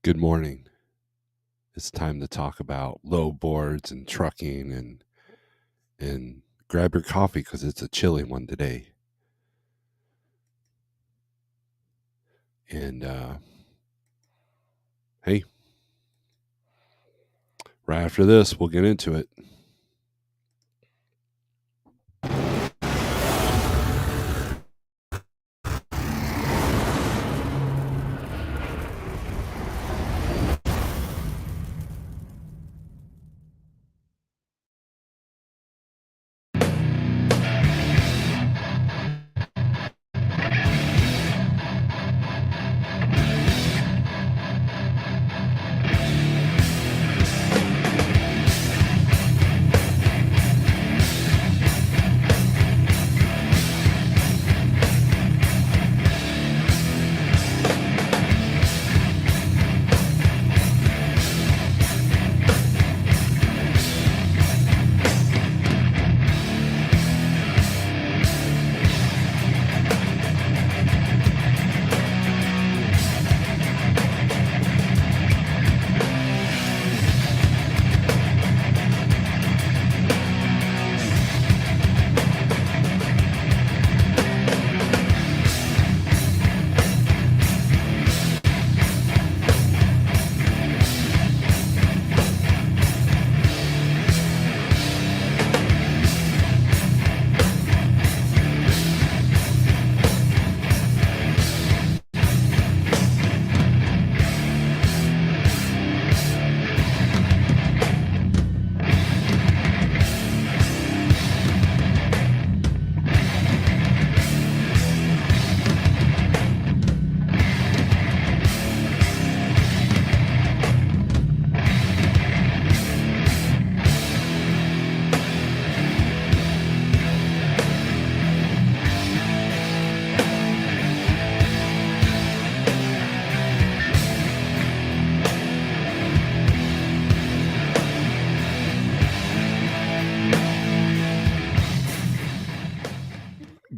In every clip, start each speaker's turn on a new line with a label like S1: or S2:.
S1: Good morning. It's time to talk about low boards and trucking and grab your coffee because it's a chilly one today. And hey, right after this, we'll get into it.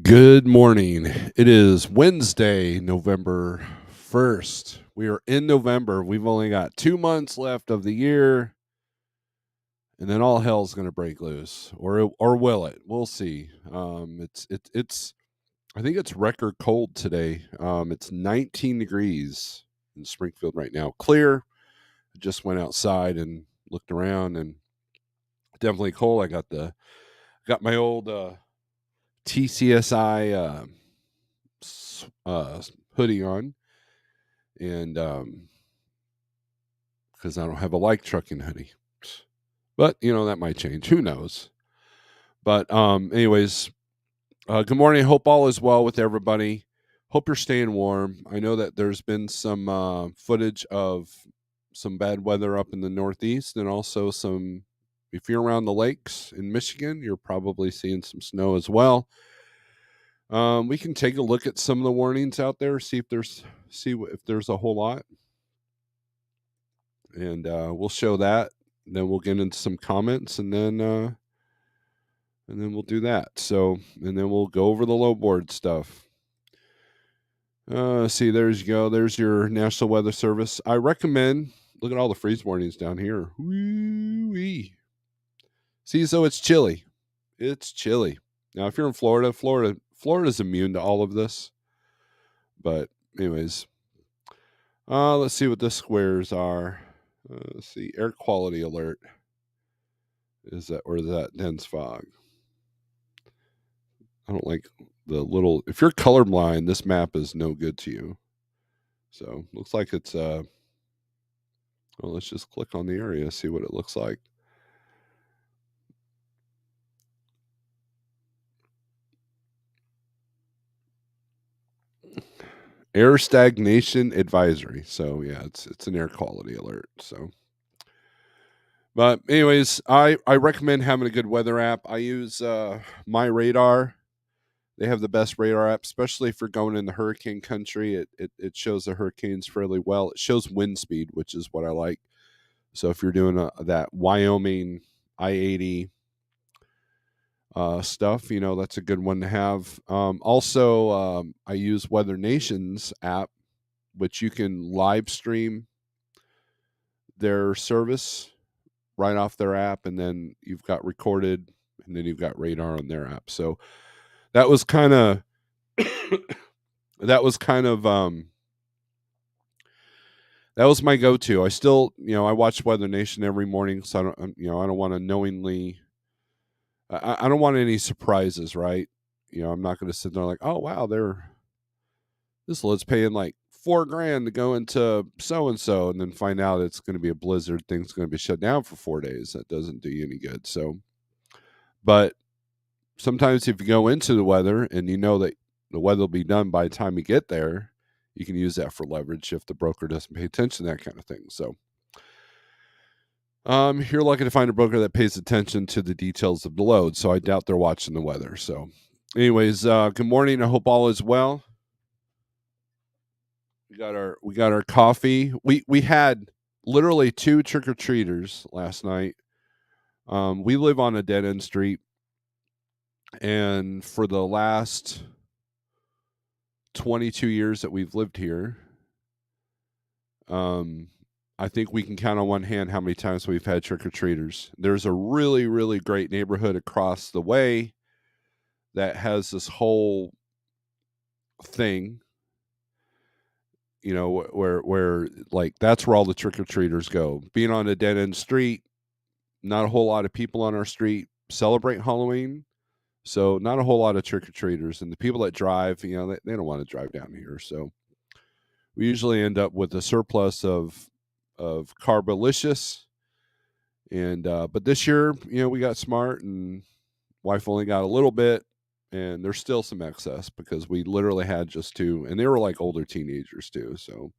S1: Good morning. It is Wednesday, November 1st. We are in November. We've only got 2 months left of the year, and then all hell's going to break loose, or will it? We'll see. It's I think it's record cold today. It's 19 degrees in Springfield right now. Clear. I just went outside and looked around, and definitely cold. I got my old TCSI hoodie on, and because I don't have a like trucking hoodie, but that might change. Who knows? But anyways, good morning. Hope all is well with everybody. Hope you're staying warm. I know that there's been some footage of some bad weather up in the Northeast, and also some. If you're around the lakes in Michigan, you're probably seeing some snow as well. We can take a look at some of the warnings out there, see if there's a whole lot, and we'll show that. Then we'll get into some comments, and then we'll do that. So, and then we'll go over the low board stuff. See, there's you go. There's your National Weather Service. I recommend look at all the freeze warnings down here. Woo-wee. See, so it's chilly. It's chilly. Now, if you're in Florida's immune to all of this. But anyways, let's see what the squares are. Let's see, air quality alert. Is that dense fog? I don't like the little. If you're colorblind, this map is no good to you. So looks like it's well, let's just click on the area, see what it looks like. Air stagnation advisory. So yeah, it's an air quality alert. So, but anyways, I recommend having a good weather app. I use My Radar. They have the best radar app, especially if you're going in the hurricane country. It shows the hurricanes fairly well. It shows wind speed, which is what I like. So if you're doing that Wyoming I-80 stuff, that's a good one to have. Also, I use Weather Nation's app, which you can live stream their service right off their app, and then you've got recorded, and then you've got radar on their app. So that was kind of that was kind of that was my go-to. I still, I watch Weather Nation every morning, so I don't want to knowingly. I don't want any surprises, right? I'm not going to sit there like, oh wow, this load's paying like $4,000 to go into so and so, and then find out it's going to be a blizzard. Things going to be shut down for 4 days. That doesn't do you any good. So, but sometimes if you go into the weather and you know that the weather will be done by the time you get there, you can use that for leverage if the broker doesn't pay attention, that kind of thing. So, you're lucky to find a broker that pays attention to the details of the load. So I doubt they're watching the weather. So, anyways, good morning. I hope all is well. We got our coffee. We had literally 2 trick or treaters last night. We live on a dead end street, and for the last 22 years that we've lived here, I think we can count on one hand how many times we've had trick or treaters. There's a really, really great neighborhood across the way that has this whole thing, where like that's where all the trick or treaters go. Being on a dead end street, not a whole lot of people on our street celebrate Halloween, so not a whole lot of trick or treaters. And the people that drive, they don't want to drive down here, so we usually end up with a surplus of carbolicious. And but this year, we got smart, and wife only got a little bit, and there's still some excess because we literally had just 2, and they were like older teenagers too. So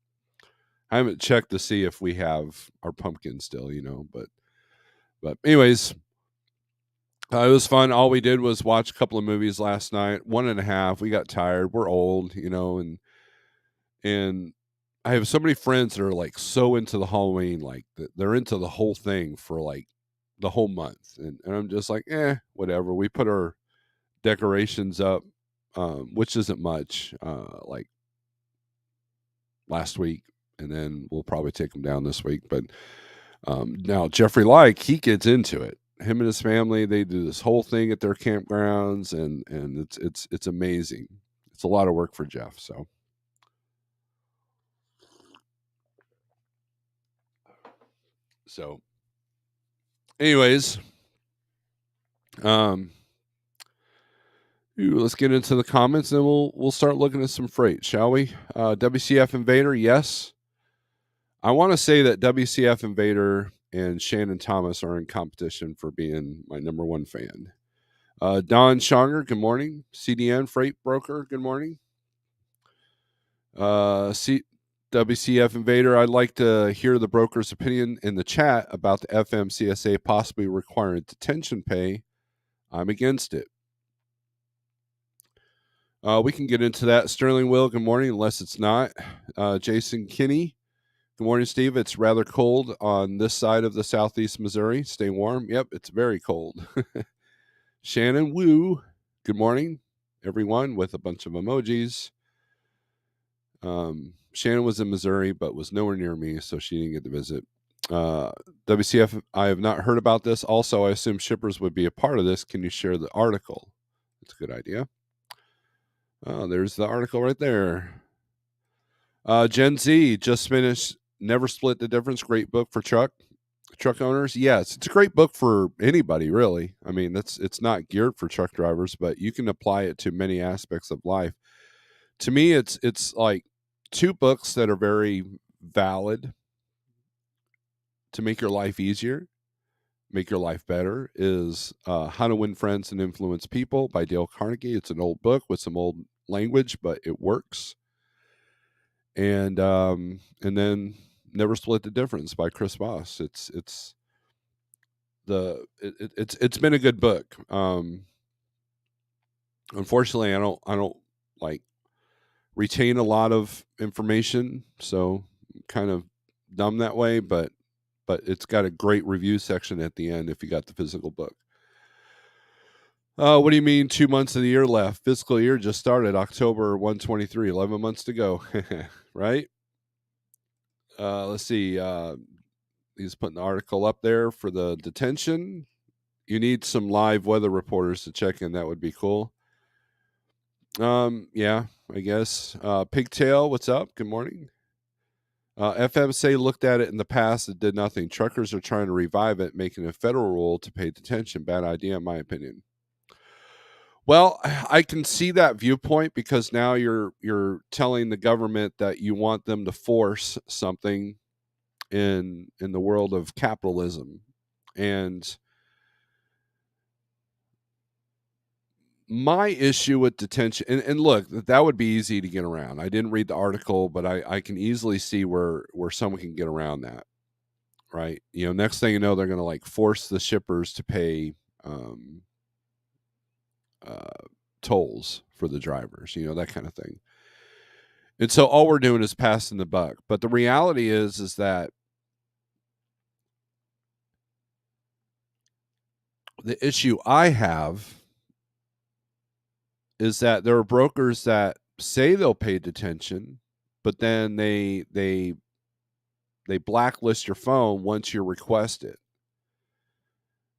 S1: I haven't checked to see if we have our pumpkin still, but anyways, it was fun. All we did was watch a couple of movies last night. 1.5. We got tired. We're old, and I have so many friends that are like so into the Halloween, like they're into the whole thing for like the whole month, and I'm just like, whatever. We put our decorations up, which isn't much, like last week, and then we'll probably take them down this week. But now Jeffrey he gets into it. Him and his family, they do this whole thing at their campgrounds, and it's amazing. It's a lot of work for Jeff. So anyways, let's get into the comments, and we'll start looking at some freight, shall we? WCF Invader, yes. I want to say that WCF Invader and Shannon Thomas are in competition for being my number 1 fan. Don Schonger, good morning. CDN Freight Broker, good morning. WCF Invader, I'd like to hear the broker's opinion in the chat about the FMCSA possibly requiring detention pay. I'm against it. We can get into that. Sterling Will, good morning, unless it's not. Jason Kinney, good morning, Steve. It's rather cold on this side of the southeast Missouri. Stay warm. Yep, it's very cold. Shannon Woo, good morning, everyone, with a bunch of emojis. Shannon was in Missouri, but was nowhere near me, so she didn't get to visit. WCF, I have not heard about this. Also, I assume shippers would be a part of this. Can you share the article? That's a good idea. Oh, there's the article right there. Gen Z just finished Never Split the Difference. Great book for truck owners. Yes, it's a great book for anybody, really. I mean, it's not geared for truck drivers, but you can apply it to many aspects of life. To me, it's like 2 books that are very valid to make your life easier, make your life better. Is How to Win Friends and Influence People by Dale Carnegie. It's an old book with some old language, but it works. And then Never Split the Difference by Chris Voss. It's been a good book. Unfortunately, I don't like retain a lot of information, so kind of dumb that way, but it's got a great review section at the end if you got the physical book. What do you mean 2 months of the year left? Fiscal year just started, October 1/23, 11 months to go. Right? Let's see. He's putting the article up there for the detention. You need some live weather reporters to check in. That would be cool. Yeah, I guess. Pigtail, what's up? Good morning. FMC looked at it in the past and did nothing. Truckers are trying to revive it, making a federal rule to pay detention. Bad idea, in my opinion. Well, I can see that viewpoint because now you're telling the government that you want them to force something in the world of capitalism. And my issue with detention, and look, that would be easy to get around. I didn't read the article, but I can easily see where someone can get around that, right? Next thing you know, they're going to like force the shippers to pay um, uh, tolls for the drivers, that kind of thing. And so all we're doing is passing the buck. But the reality is that the issue I have is that there are brokers that say they'll pay detention, but then they blacklist your phone once you request it.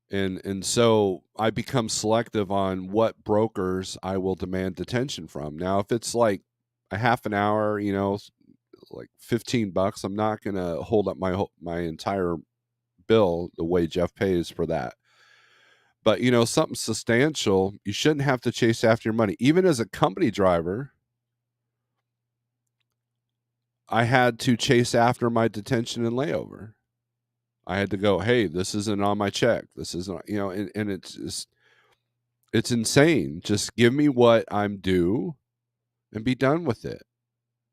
S1: And so I become selective on what brokers I will demand detention from. Now, if it's like a half an hour, like $15, I'm not going to hold up my entire bill the way Jeff pays for that. But something substantial, you shouldn't have to chase after your money. Even as a company driver, I had to chase after my detention and layover. I had to go, hey, this isn't on my check. This isn't, and it's insane. Just give me what I'm due and be done with it.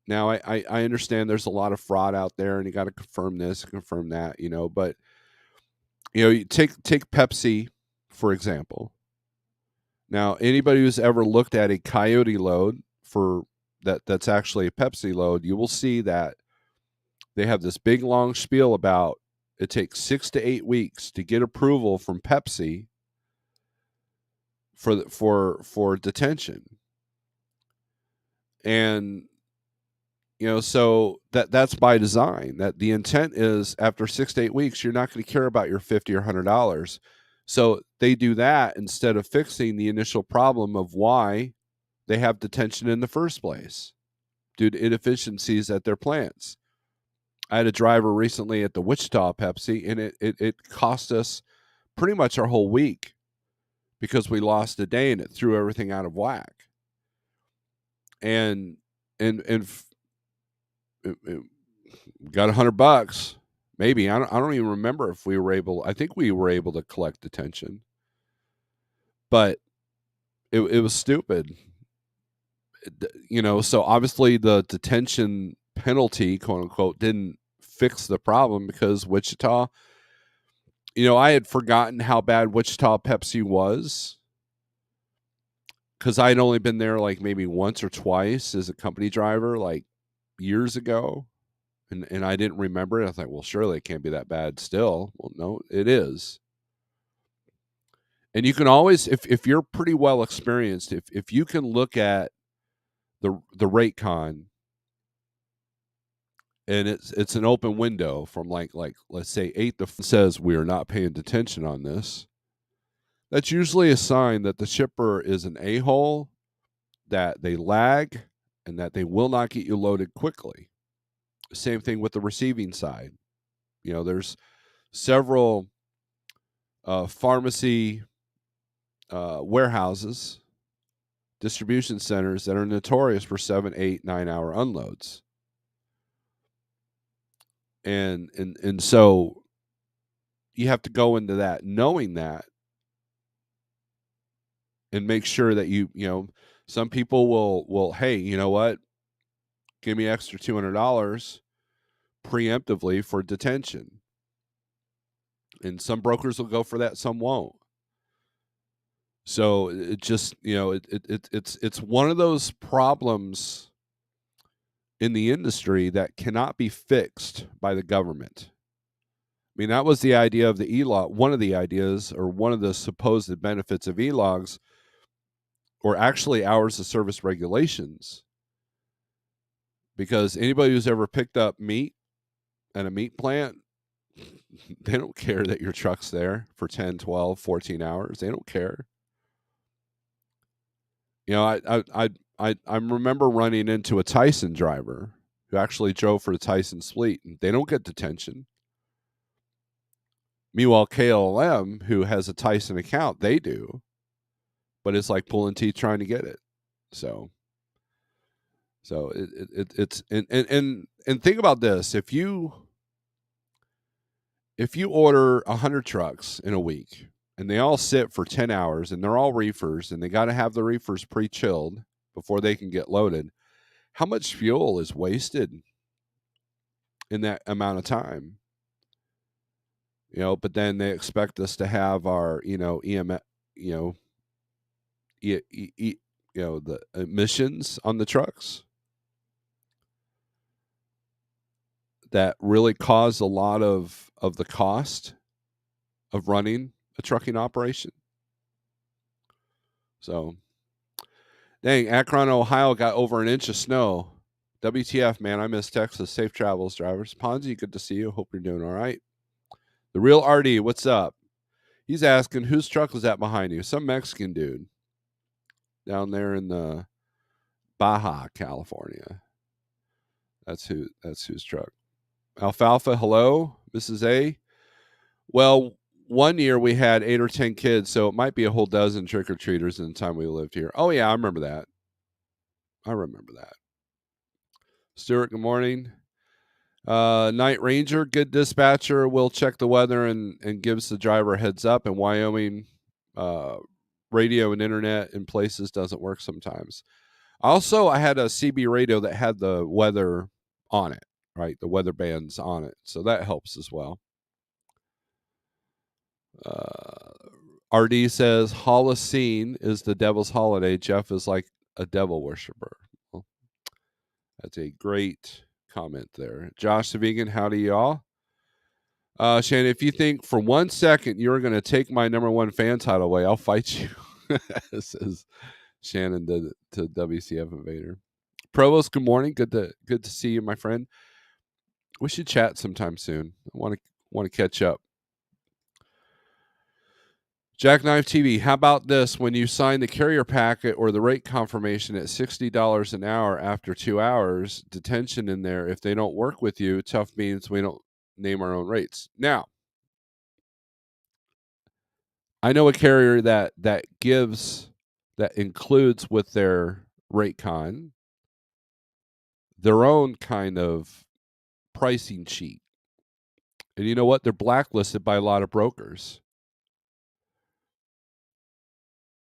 S1: Now, I understand there's a lot of fraud out there, and you got to confirm this, confirm that, but you take Pepsi, for example. Now, anybody who's ever looked at a Coyote load that's actually a Pepsi load, you will see that they have this big long spiel about it takes 6 to 8 weeks to get approval from Pepsi for detention. And so that's by design. That the intent is after 6 to 8 weeks, you're not going to care about your $50 or $100. So they do that instead of fixing the initial problem of why they have detention in the first place due to inefficiencies at their plants. I had a driver recently at the Wichita Pepsi, and it cost us pretty much our whole week because we lost a day and it threw everything out of whack. And it got $100, maybe. I don't even remember if we were able. I think we were able to collect detention, but it was stupid. So obviously the detention penalty, quote unquote, didn't fix the problem because Wichita, I had forgotten how bad Wichita Pepsi was because I had only been there like maybe once or twice as a company driver, like years ago. And I didn't remember it. I thought, well, surely it can't be that bad still. Well, no, it is. And you can always, if you're pretty well experienced, if you can look at the rate con, and it's an open window from like let's say 8 to says we are not paying detention on this, that's usually a sign that the shipper is an a-hole, that they lag, and that they will not get you loaded quickly. Same thing with the receiving side. There's several pharmacy warehouses, distribution centers that are notorious for 7, 8, 9 hour unloads. And so you have to go into that knowing that and make sure that some people will, hey, you know what? Give me extra $200 preemptively for detention. And some brokers will go for that, some won't. So it just, it's one of those problems in the industry that cannot be fixed by the government. I mean, that was the idea of the e-log. One of the ideas, or one of the supposed benefits of e-logs, or actually hours of service regulations. Because anybody who's ever picked up meat at a meat plant, They don't care that your truck's there for 10, 12, 14 hours. They don't care. I remember running into a Tyson driver who actually drove for the Tyson's fleet, and they don't get detention. Meanwhile, KLM, who has a Tyson account, they do, but it's like pulling teeth trying to get it. So it's and think about this: if you order 100 trucks in a week and they all sit for 10 hours and they're all reefers and they got to have the reefers pre-chilled before they can get loaded, how much fuel is wasted in that amount of time? But then they expect us to have our, EMS, the emissions on the trucks that really cause a lot of the cost of running a trucking operation. So, dang, Akron, Ohio got over an inch of snow. WTF, man, I miss Texas. Safe travels, drivers. Ponzi, good to see you. Hope you're doing all right. The real RD, what's up? He's asking, whose truck was that behind you? Some Mexican dude down there in the Baja, California. That's whose truck. Alfalfa, hello, Mrs. A. Well, one year we had 8 or 10 kids, so it might be a whole dozen trick-or-treaters in the time we lived here. Oh, yeah, I remember that. Stuart, good morning. Night Ranger, good dispatcher, will check the weather and gives the driver a heads up. In Wyoming, radio and internet in places doesn't work sometimes. Also, I had a CB radio that had the weather on it, right? The weather bands on it. So that helps as well. RD says, Holocene is the devil's holiday. Jeff is like a devil worshiper. Well, that's a great comment there. Josh the Vegan, howdy y'all. Shannon, if you think for 1 second you're going to take my number one fan title away, I'll fight you. Says Shannon to WCF Invader. Provost, good morning. Good to see you, my friend. We should chat sometime soon. I want to catch up. Jackknife TV, how about this? When you sign the carrier packet or the rate confirmation at $60 an hour after 2 hours, detention in there, if they don't work with you, tough means we don't name our own rates. Now, I know a carrier that includes with their rate con their own kind of pricing sheet. And you know what? They're blacklisted by a lot of brokers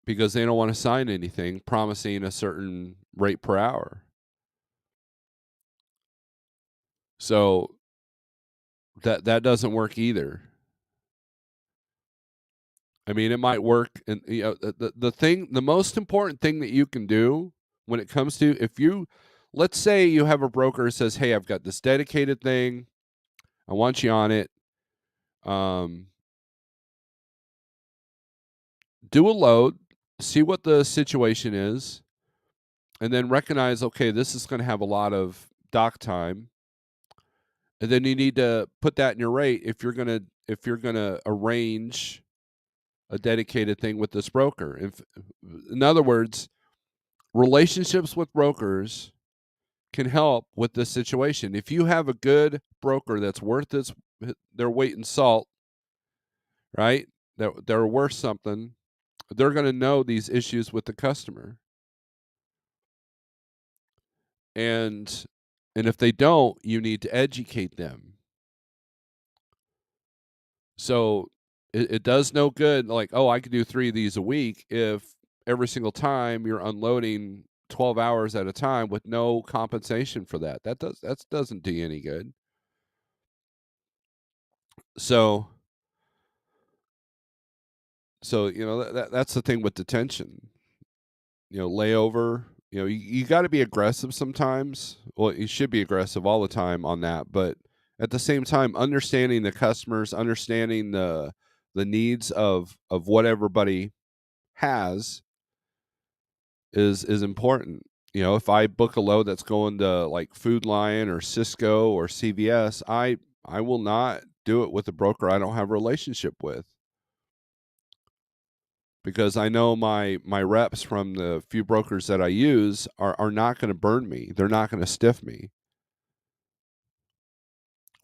S1: because they don't want to sign anything promising a certain rate per hour. So that doesn't work either. I mean, it might work, and the most important thing that you can do when it comes to, let's say you have a broker who says, "Hey, I've got this dedicated thing, I want you on it." Do a load, see what the situation is, and then recognize, okay, this is going to have a lot of dock time, and then you need to put that in your rate if you're gonna arrange a dedicated thing with this broker. In other words, relationships with brokers can help with this situation. If you have a good broker that's worth their weight in salt, right? They're worth something. They're going to know these issues with the customer. And if they don't, you need to educate them. So it does no good, like, oh, I could do 3 of these a week if every single time you're unloading 12 hours at a time with no compensation for that. That doesn't do you any good. So that's the thing with detention. Layover, you got to be aggressive sometimes. Well, you should be aggressive all the time on that, but at the same time, understanding the customers, understanding the needs of what everybody has is important. If I book a load that's going to like Food Lion or Cisco or CVS, I will not do it with a broker I don't have a relationship with. Because I know my reps from the few brokers that I use are not going to burn me. They're not going to stiff me.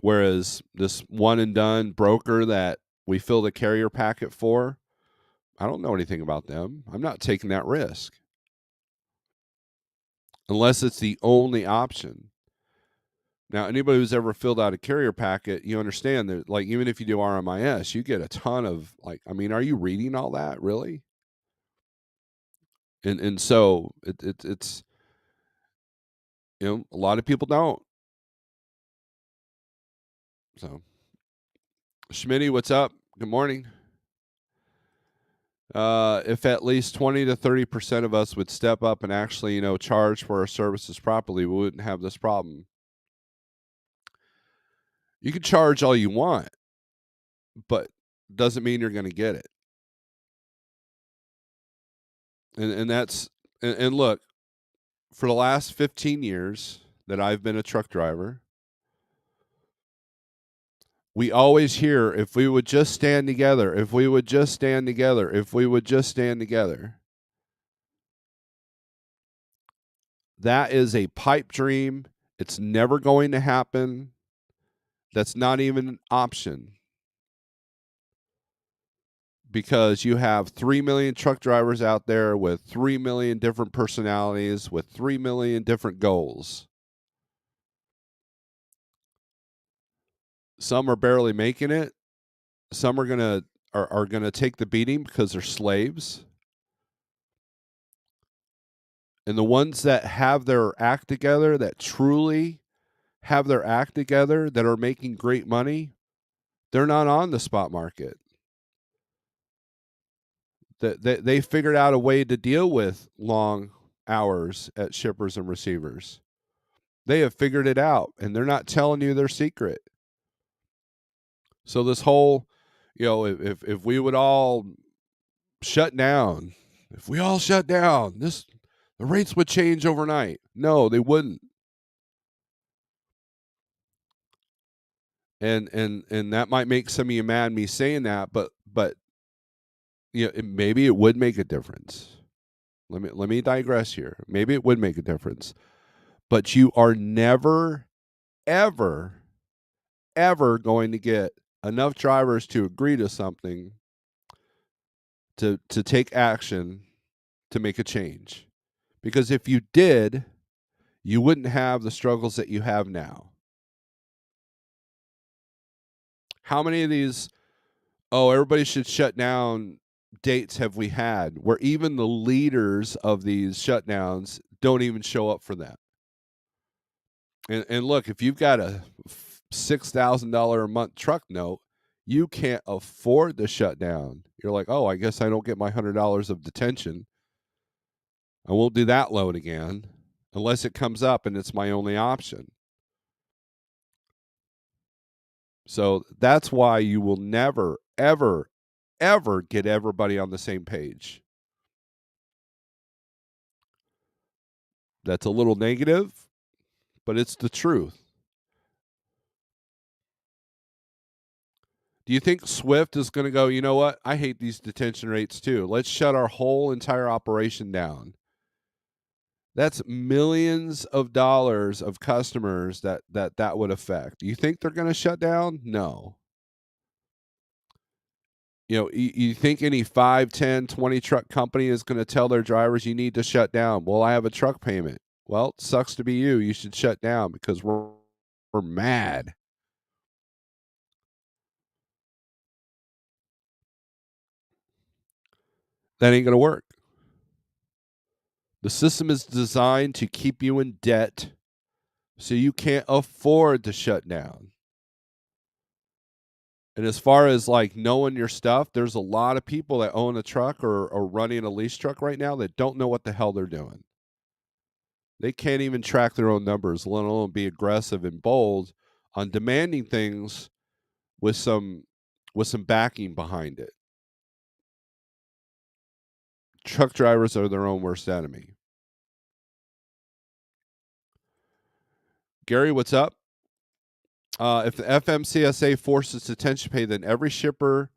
S1: Whereas this one and done broker that we fill the carrier packet for, I don't know anything about them. I'm not taking that risk unless it's the only option. Now, anybody who's ever filled out a carrier packet, you understand that, like, even if you do RMIS, you get a ton of, like, I mean, are you reading all that really? And so it's a lot of people don't. So, Schmitty, what's up? Good morning. If at least 20 to 30% of us would step up and actually, charge for our services properly, we wouldn't have this problem. You can charge all you want, but doesn't mean you're going to get it. And that's and look, for the last 15 years that I've been a truck driver, we always hear, if we would just stand together, if we would just stand together, if we would just stand together. That is a pipe dream. It's never going to happen. That's not even an option. Because you have 3 million truck drivers out there with 3 million different personalities, with 3 million different goals. Some are barely making it. Some are gonna take the beating because they're slaves. And the ones that have their act together, that truly have their act together, that are making great money, they're not on the spot market. They figured out a way to deal with long hours at shippers and receivers. They have figured it out, and they're not telling you their secret. So this whole, if we would all shut down, if we all shut down, the rates would change overnight. No, they wouldn't. And that might make some of you mad me saying that, but maybe it would make a difference. Let me digress here. Maybe it would make a difference, but you are never, ever, ever going to get enough drivers to agree to something to take action to make a change. Because if you did, you wouldn't have the struggles that you have now. How many of these, everybody should shut down dates have we had where even the leaders of these shutdowns don't even show up for that? And look, if you've got a $6,000 a month truck note, you can't afford to shut down. You're like, I guess I don't get my $100 of detention. I won't do that loan again unless it comes up and it's my only option. So that's why you will never, ever, ever get everybody on the same page. That's a little negative, but it's the truth. Do you think Swift is going to go, you know what? I hate these detention rates too. Let's shut our whole entire operation down. That's millions of dollars of customers that would affect. Do you think they're going to shut down? No. You think any 5, 10, 20 truck company is going to tell their drivers you need to shut down? Well, I have a truck payment. Well, it sucks to be you. You should shut down because we're mad. That ain't going to work. The system is designed to keep you in debt so you can't afford to shut down. And as far as like knowing your stuff, there's a lot of people that own a truck or are running a lease truck right now that don't know what the hell they're doing. They can't even track their own numbers, let alone be aggressive and bold on demanding things with some backing behind it. Truck drivers are their own worst enemy. Gary, what's up? If the FMCSA forces detention pay, then every shipper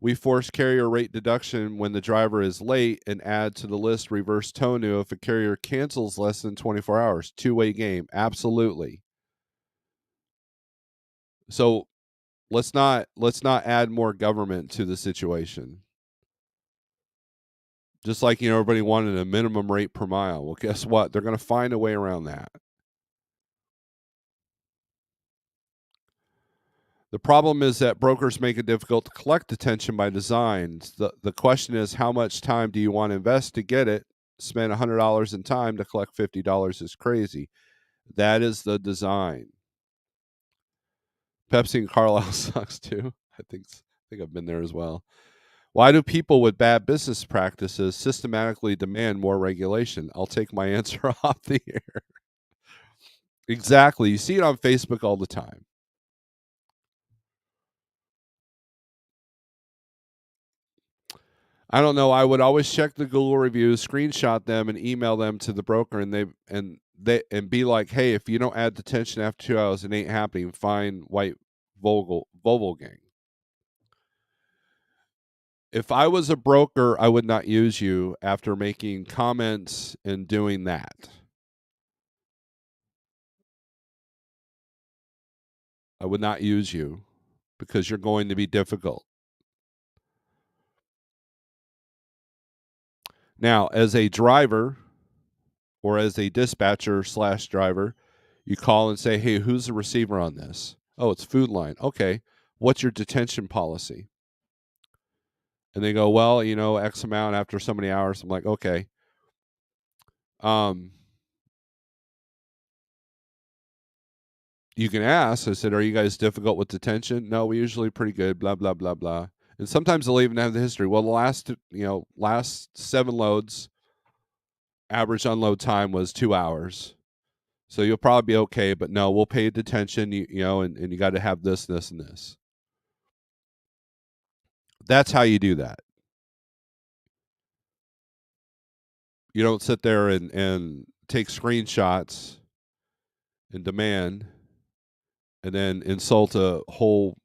S1: we force carrier rate deduction when the driver is late and add to the list reverse TONU if a carrier cancels less than 24 hours. Two-way game. Absolutely. So let's not add more government to the situation. Just like, everybody wanted a minimum rate per mile. Well, guess what? They're going to find a way around that. The problem is that brokers make it difficult to collect detention by design. The question is, how much time do you want to invest to get it? Spend $100 in time to collect $50 is crazy. That is the design. Pepsi and Carlisle sucks too. I think I've been there as well. Why do people with bad business practices systematically demand more regulation? I'll take my answer off the air. Exactly. You see it on Facebook all the time. I don't know. I would always check the Google reviews, screenshot them, and email them to the broker, and they be like, "Hey, if you don't add detention after 2 hours, it ain't happening. Fine, white Volvo gang." If I was a broker, I would not use you after making comments and doing that. I would not use you because you're going to be difficult. Now, as a driver or as a dispatcher / driver, you call and say, "Hey, who's the receiver on this?" "Oh, it's Food Line." "Okay, what's your detention policy?" And they go, "Well, X amount after so many hours." I'm like, "Okay." Um, you can ask. I said, "Are you guys difficult with detention?" "No, we usually pretty good." Blah blah blah blah. And sometimes they'll even have the history. Well, the last 7 loads, average unload time was 2 hours. So you'll probably be okay, but no, we'll pay detention, and you got to have this, this, and this. That's how you do that. You don't sit there and take screenshots and demand and then insult a whole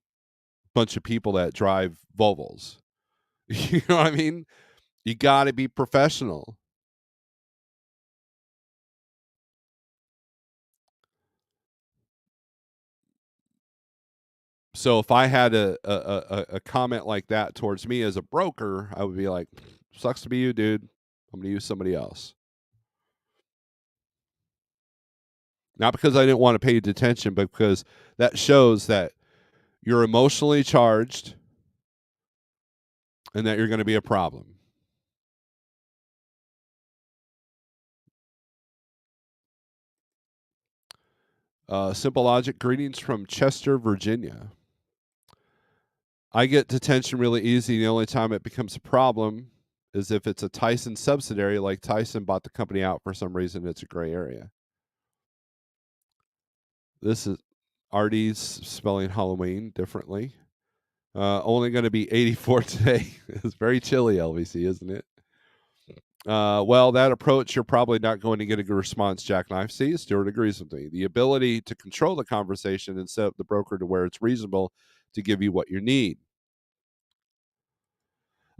S1: bunch of people that drive Volvos. You know what I mean? You got to be professional. So if I had a comment like that towards me as a broker, I would be like, "Sucks to be you, dude. I'm going to use somebody else." Not because I didn't want to pay detention, but because that shows that you're emotionally charged and that you're going to be a problem. Simple logic. Greetings from Chester, Virginia. I get detention really easy. The only time it becomes a problem is if it's a Tyson subsidiary, like Tyson bought the company out for some reason. It's a gray area. This is RD's spelling Halloween differently. Only going to be 84 today. It's very chilly, LVC, isn't it? Well, that approach, you're probably not going to get a good response, Jackknife. See, Stuart agrees with me. The ability to control the conversation and set up the broker to where it's reasonable to give you what you need.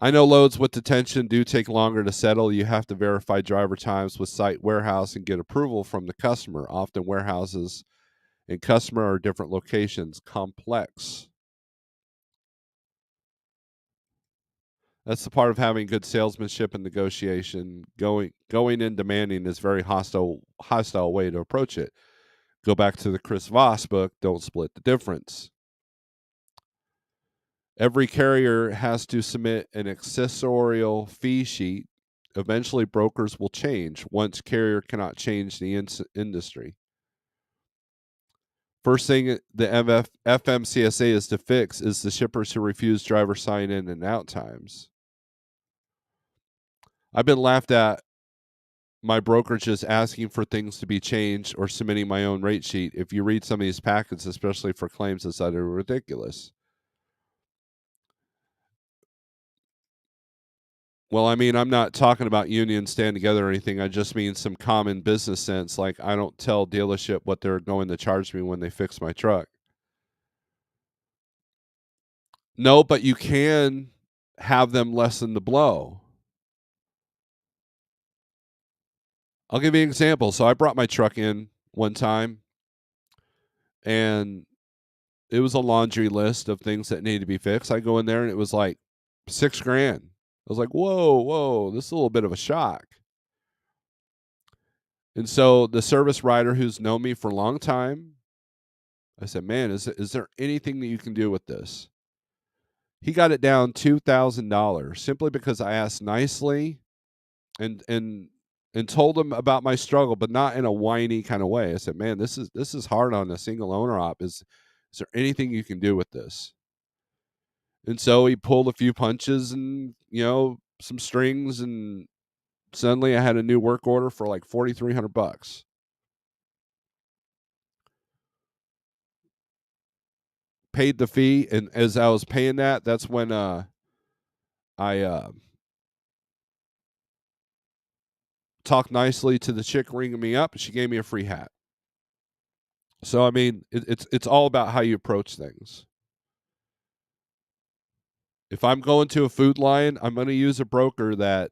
S1: I know loads with detention do take longer to settle. You have to verify driver times with site warehouse and get approval from the customer. Often warehouses and customer are different locations. Complex. That's the part of having good salesmanship and negotiation. Going in demanding is very hostile way to approach it. Go back to the Chris Voss book, Don't Split the Difference. Every carrier has to submit an accessorial fee sheet. Eventually, brokers will change once carrier cannot change the industry. First thing the FMCSA is to fix is the shippers who refuse driver sign in and out times. I've been laughed at my brokerage is asking for things to be changed or submitting my own rate sheet. If you read some of these packets, especially for claims, it's utterly ridiculous. Well, I mean, I'm not talking about unions stand together or anything. I just mean some common business sense. Like, I don't tell dealership what they're going to charge me when they fix my truck. No, but you can have them lessen the blow. I'll give you an example. So I brought my truck in one time, and it was a laundry list of things that needed to be fixed. I go in there and it was like $6,000. I was like, whoa, this is a little bit of a shock. And so the service writer who's known me for a long time, I said, man, is there anything that you can do with this? He got it down $2,000 simply because I asked nicely and told him about my struggle, but not in a whiny kind of way. I said, man, this is hard on a single owner op. Is there anything you can do with this? And so he pulled a few punches and, some strings, and suddenly I had a new work order for like $4,300. Paid the fee, and as I was paying that, that's when I talked nicely to the chick ringing me up, and she gave me a free hat. So I mean, it's all about how you approach things. If I'm going to a Food Lion, I'm going to use a broker that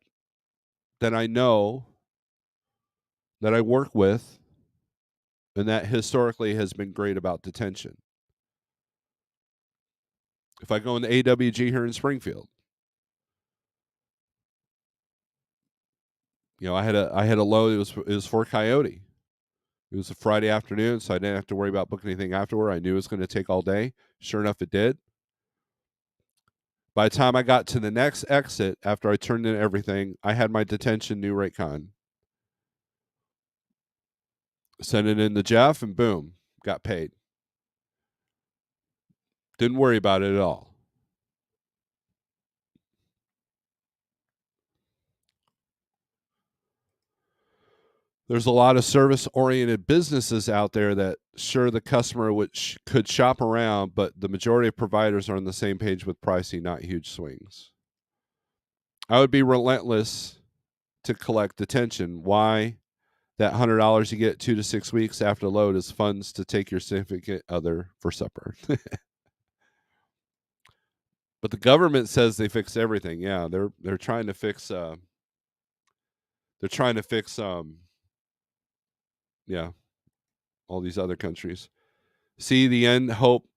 S1: I know, that I work with, and that historically has been great about detention. If I go into AWG here in Springfield, I had a load. It was for Coyote. It was a Friday afternoon, so I didn't have to worry about booking anything afterward. I knew it was going to take all day. Sure enough, it did. By the time I got to the next exit, after I turned in everything, I had my detention new rate con. Sent it in to Jeff, and boom, got paid. Didn't worry about it at all. There's a lot of service-oriented businesses out there that sure the customer could shop around, but the majority of providers are on the same page with pricing, not huge swings. I would be relentless to collect detention. Why? That $100 you get 2 to 6 weeks after load is funds to take your significant other for supper. But the government says they fixed everything. Yeah, they're trying to fix yeah, all these other countries. See the end hope.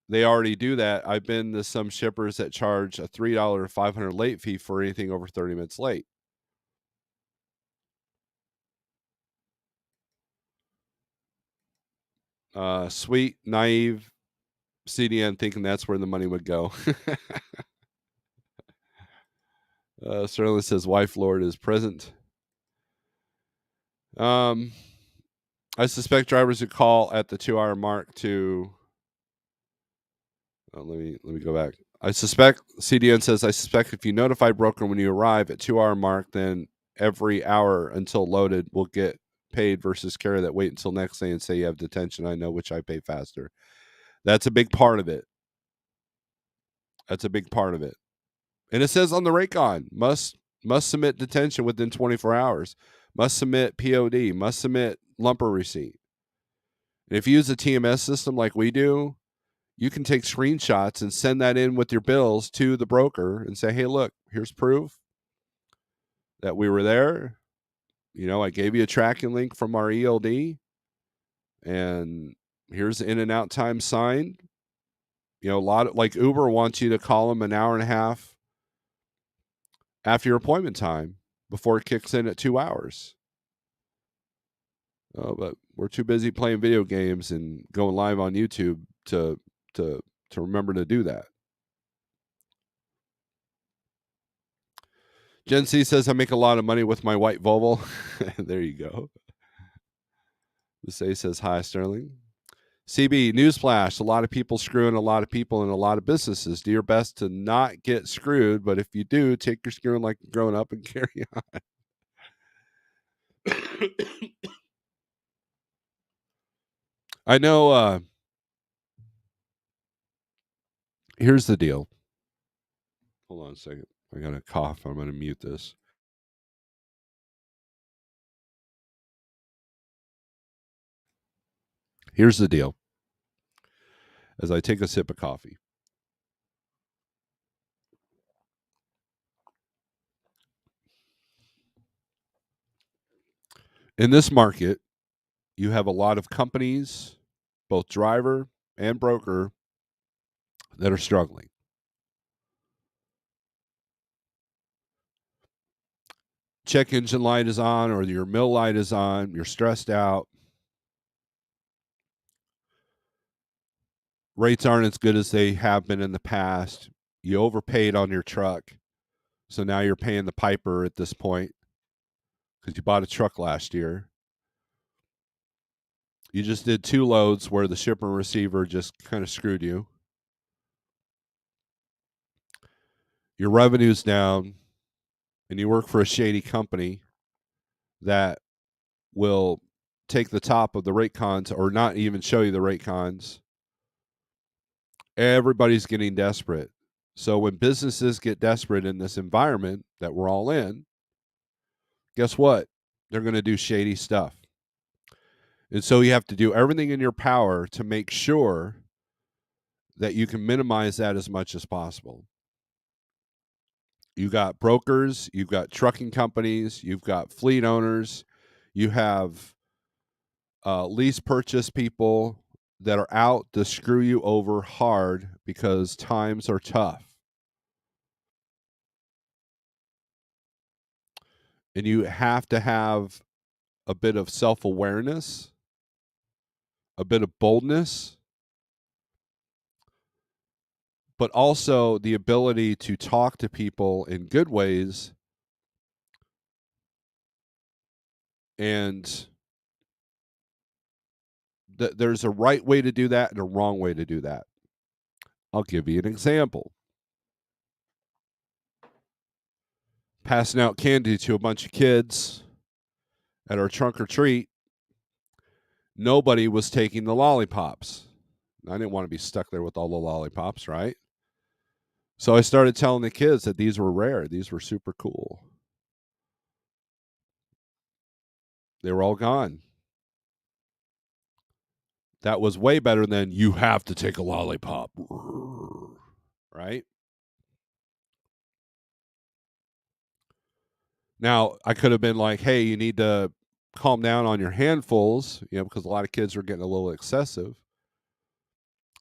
S1: They already do that. I've been to some shippers that charge a $3 500 late fee for anything over 30 minutes late. Sweet, naive CDN thinking that's where the money would go. Sterling says wife Lord is present. I suspect drivers who call at the 2-hour mark to. Let me go back. I suspect CDN says I suspect if you notify broker when you arrive at 2-hour mark, then every hour until loaded will get paid versus carrier that wait until next day and say you have detention. I know which I pay faster. That's a big part of it. That's a big part of it. And it says on the Raycon, must submit detention within 24 hours. Must submit POD. Must submit lumper receipt. And if you use a TMS system like we do, you can take screenshots and send that in with your bills to the broker and say, hey, look, here's proof that we were there. I gave you a tracking link from our ELD, and here's the in and out time signed. A lot of, like, Uber wants you to call them an hour and a half after your appointment time before it kicks in at 2 hours. Oh, but we're too busy playing video games and going live on YouTube to remember to do that. Gen C says I make a lot of money with my white Volvo. There you go. Say says hi, Sterling. CB newsflash: a lot of people screwing a lot of people in a lot of businesses. Do your best to not get screwed, but if you do, take your screwing like you're growing up and carry on. I know. Here's the deal. Hold on a second. I got a cough. I'm going to mute this. Here's the deal. As I take a sip of coffee, In this market, you have a lot of companies, both driver and broker, that are struggling. Check engine light is on, or your mill light is on, you're stressed out. Rates aren't as good as they have been in the past. You overpaid on your truck. So now you're paying the piper at this point because you bought a truck last year. You just did 2 loads where the shipper and receiver just kind of screwed you. Your revenue's down, and you work for a shady company that will take the top of the rate cons or not even show you the rate cons. Everybody's getting desperate. So when businesses get desperate in this environment that we're all in, guess what? They're going to do shady stuff. And so you have to do everything in your power to make sure that you can minimize that as much as possible. You got brokers, you've got trucking companies, you've got fleet owners, you have lease purchase people that are out to screw you over hard because times are tough. And you have to have a bit of self awareness, a bit of boldness, but also the ability to talk to people in good ways and there's a right way to do that and a wrong way to do that. I'll give you an example. Passing out candy to a bunch of kids at our trunk or treat, nobody was taking the lollipops. I didn't want to be stuck there with all the lollipops, right? So I started telling the kids that these were rare, these were super cool. They were all gone. That was way better than you have to take a lollipop, right? Now, I could have been like, hey, you need to calm down on your handfuls, because a lot of kids were getting a little excessive.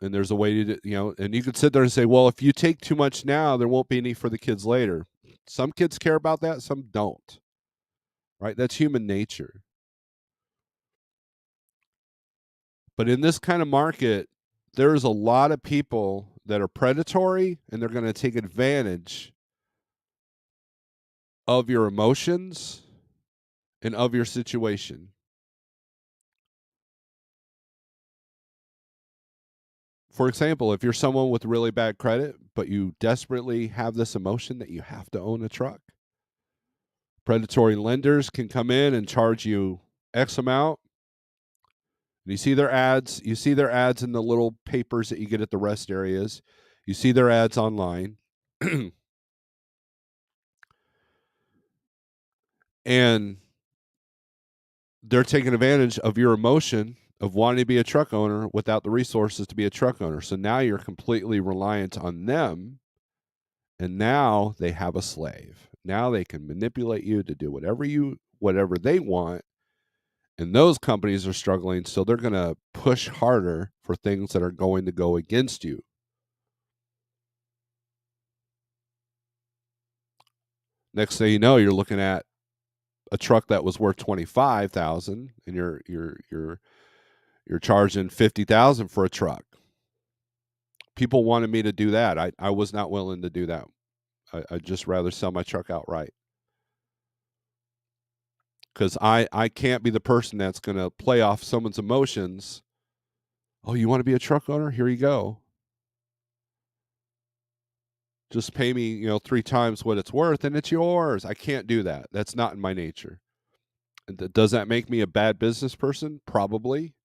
S1: And there's a way to, and you could sit there and say, well, if you take too much now, there won't be any for the kids later. Some kids care about that, some don't, right? That's human nature. But in this kind of market, there's a lot of people that are predatory and they're going to take advantage of your emotions and of your situation. For example, if you're someone with really bad credit, but you desperately have this emotion that you have to own a truck, predatory lenders can come in and charge you X amount. And you see their ads. You see their ads in the little papers that you get at the rest areas. You see their ads online. And they're taking advantage of your emotion of wanting to be a truck owner without the resources to be a truck owner. So now you're completely reliant on them. And now they have a slave. Now they can manipulate you to do whatever they want. And those companies are struggling, so they're going to push harder for things that are going to go against you. Next thing you know, you're looking at a truck that was worth 25,000 and you're charging 50,000 for a truck. People wanted me to do that. I was not willing to do that. I'd just rather sell my truck outright. Because I can't be the person that's going to play off someone's emotions. Oh, you want to be a truck owner? Here you go. Just pay me, 3 times what it's worth and it's yours. I can't do that. That's not in my nature. Does that make me a bad business person? Probably.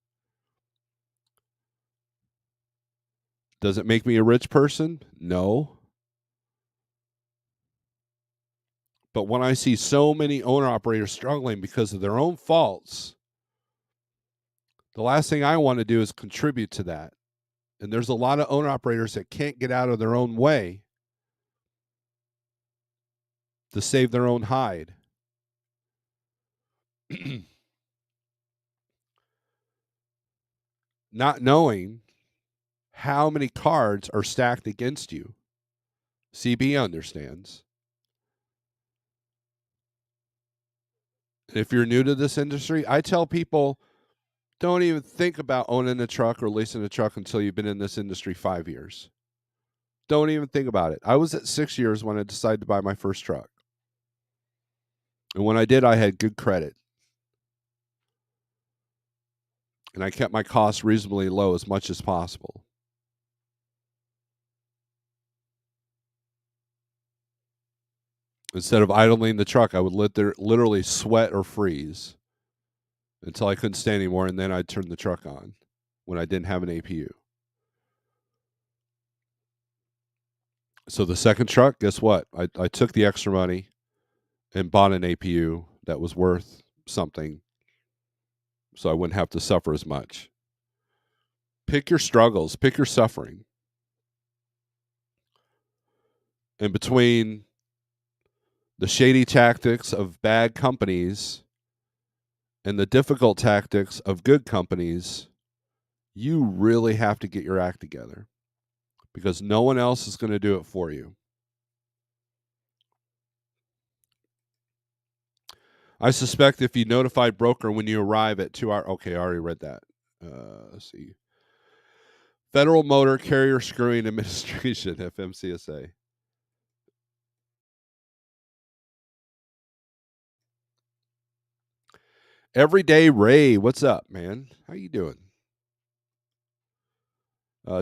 S1: Does it make me a rich person? No. But when I see so many owner operators struggling because of their own faults, the last thing I want to do is contribute to that. And there's a lot of owner operators that can't get out of their own way to save their own hide. not knowing how many cards are stacked against you. CB understands. If you're new to this industry, I tell people don't even think about owning a truck or leasing a truck until you've been in this industry 5 years. Don't even think about it. I was at 6 years when I decided to buy my first truck. And when I did, I had good credit. And I kept my costs reasonably low as much as possible. Instead of idling the truck, I would literally sweat or freeze until I couldn't stand anymore, and then I'd turn the truck on when I didn't have an APU. So the second truck, guess what? I took the extra money and bought an APU that was worth something so I wouldn't have to suffer as much. Pick your struggles, pick your suffering. And between the shady tactics of bad companies and the difficult tactics of good companies, you really have to get your act together because no one else is going to do it for you. I suspect if you notify broker when you arrive at 2 hours, okay, I already read that. Let's see. Federal Motor Carrier Screwing Administration, FMCSA. Everyday Ray, what's up, man? How you doing?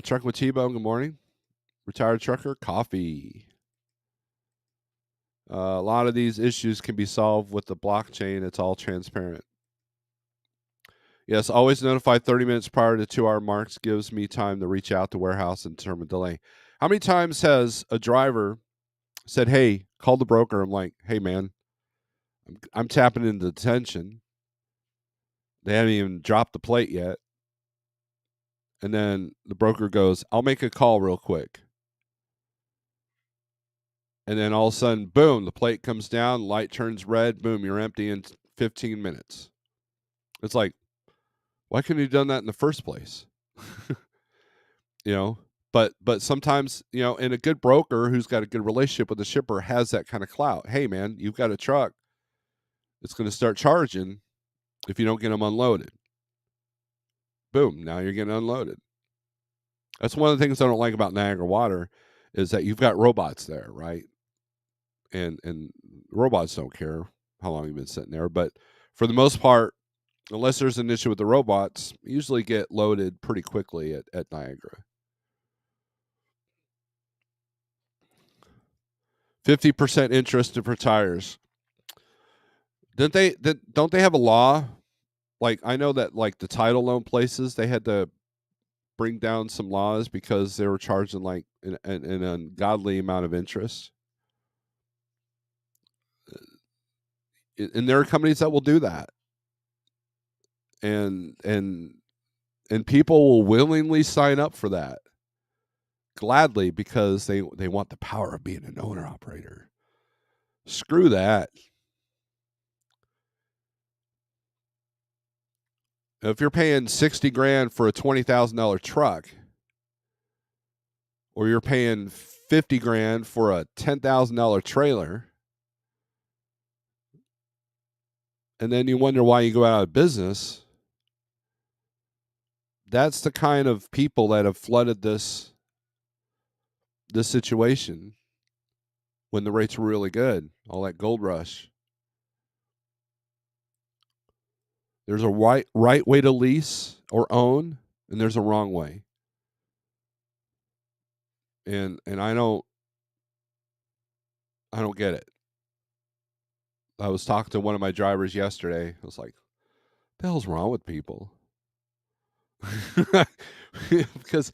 S1: Truck with T-Bone, good morning. Retired trucker, coffee. A lot of these issues can be solved with the blockchain. It's all transparent. Yes, always notify 30 minutes prior to 2-hour marks. Gives me time to reach out to warehouse and determine delay. How many times has a driver said, hey, call the broker? I'm like, hey, man, I'm tapping into detention. They haven't even dropped the plate yet. And then the broker goes, I'll make a call real quick. And then all of a sudden, boom, the plate comes down, light turns red, boom, you're empty in 15 minutes. It's like, why couldn't you have done that in the first place? You know, but sometimes, you know, and a good broker who's got a good relationship with the shipper has that kind of clout. Hey, man, you've got a truck. It's going to start charging if you don't get them unloaded. Boom, now you're getting unloaded. That's one of the things I don't like about Niagara Water is that you've got robots there, right? And robots don't care how long you've been sitting there, but for the most part, unless there's an issue with the robots, usually get loaded pretty quickly at Niagara. 50% interest for tires. Don't they have a law? Like I know that like the title loan places, they had to bring down some laws because they were charging like an ungodly amount of interest. And there are companies that will do that. And people will willingly sign up for that gladly because they want the power of being an owner operator. Screw that. If you're paying 60 grand for a $20,000 truck, or you're paying 50 grand for a $10,000 trailer, and then you wonder why you go out of business, that's the kind of people that have flooded this situation when the rates were really good, all that gold rush. There's a right way to lease or own, and there's a wrong way. And I don't get it. I was talking to one of my drivers yesterday. I was like, "The hell's wrong with people?" Because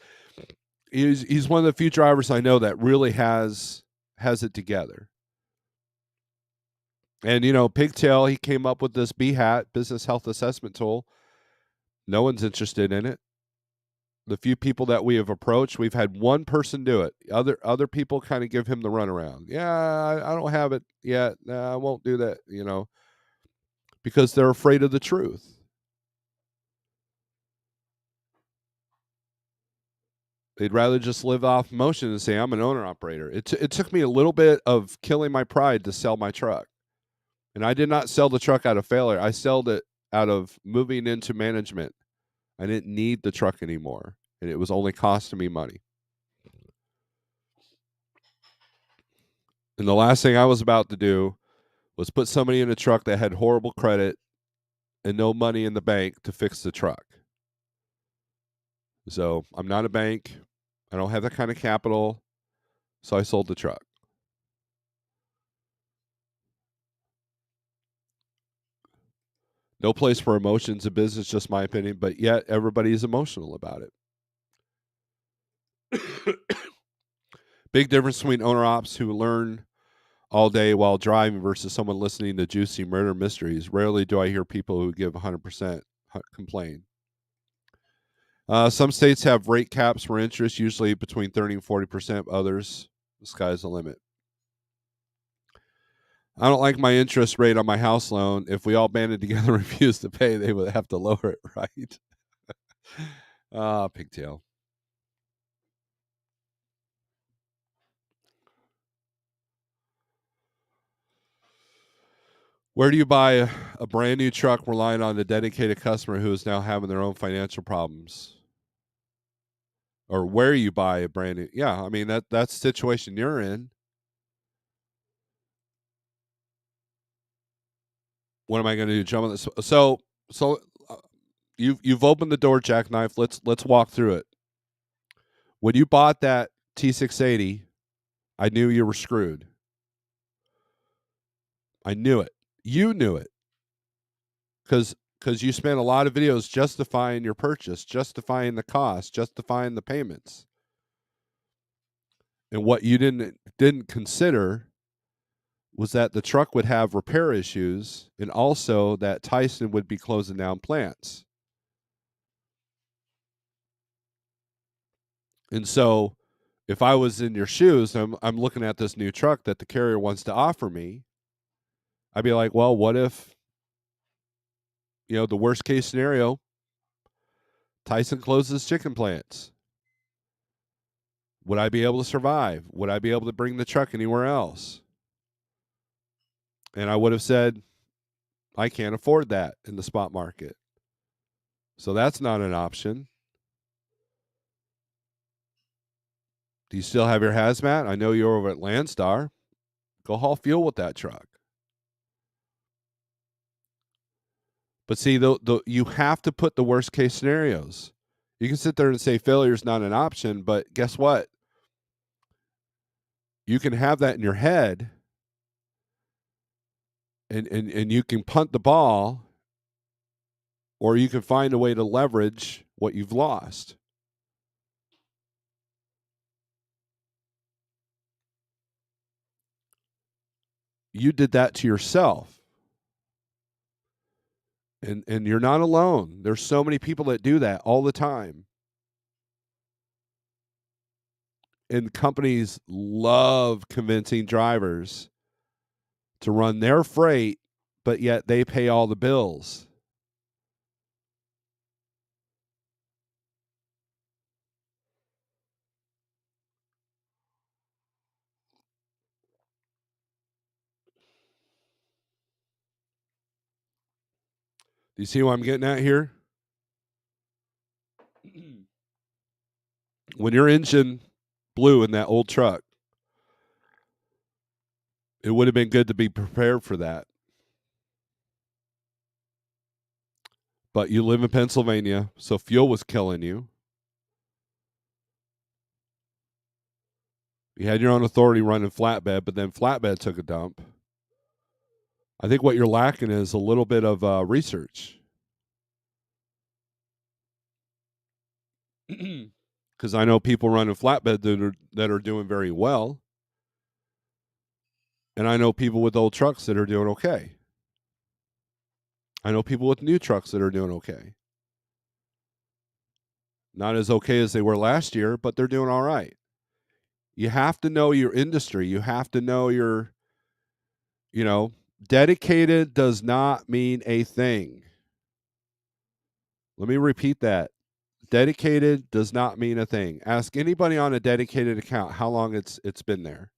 S1: he's one of the few drivers I know that really has it together. And you know, Pigtail, he came up with this BHAT, business health assessment tool. No one's interested in it. The few people that we have approached, we've had one person do it. Other people kind of give him the runaround. Yeah, I don't have it yet. Nah, I won't do that, you know, because they're afraid of the truth. They'd rather just live off emotion and say, I'm an owner operator. It took me a little bit of killing my pride to sell my truck. And I did not sell the truck out of failure. I sold it out of moving into management. I didn't need the truck anymore. And it was only costing me money. And the last thing I was about to do was put somebody in a truck that had horrible credit and no money in the bank to fix the truck. So I'm not a bank. I don't have that kind of capital. So I sold the truck. No place for emotions in business, just my opinion, but yet everybody's emotional about it. Big difference between owner ops who learn all day while driving versus someone listening to juicy murder mysteries. Rarely do I hear people who give 100% complain. Some states have rate caps for interest, usually between 30 and 40%. Others, the sky's the limit. I don't like my interest rate on my house loan. If we all banded together and refused to pay, they would have to lower it, right? Pigtail. Where do you buy a brand new truck relying on a dedicated customer who is now having their own financial problems? Or where you buy a brand new? Yeah, I mean that's the situation you're in. What am I going to do? Jump on this? So you've opened the door, Jackknife. Let's walk through it. When you bought that T680, I knew you were screwed. I knew it. You knew it because you spent a lot of videos justifying your purchase, justifying the cost, justifying the payments. And what you didn't consider was that the truck would have repair issues and also that Tyson would be closing down plants. And so if I was in your shoes, I'm looking at this new truck that the carrier wants to offer me, I'd be like, well, what if, the worst case scenario, Tyson closes chicken plants? Would I be able to survive? Would I be able to bring the truck anywhere else? And I would have said, I can't afford that in the spot market. So that's not an option. Do you still have your hazmat? I know you're over at Landstar. Go haul fuel with that truck. But see, you have to put the worst case scenarios. You can sit there and say failure is not an option, but guess what? You can have that in your head, and you can punt the ball, or you can find a way to leverage what you've lost. You did that to yourself. And you're not alone. There's so many people that do that all the time. And companies love convincing drivers to run their freight, but yet they pay all the bills. Do you see what I'm getting at here? When your engine blew in that old truck, it would have been good to be prepared for that. But you live in Pennsylvania, so fuel was killing you. You had your own authority running flatbed, but then flatbed took a dump. I think what you're lacking is a little bit of research. Because I know people running flatbed that are doing very well. And I know people with old trucks that are doing okay. I know people with new trucks that are doing okay. Not as okay as they were last year, but they're doing all right. You have to know your industry. You have to know dedicated does not mean a thing. Let me repeat that. Dedicated does not mean a thing. Ask anybody on a dedicated account how long it's been there.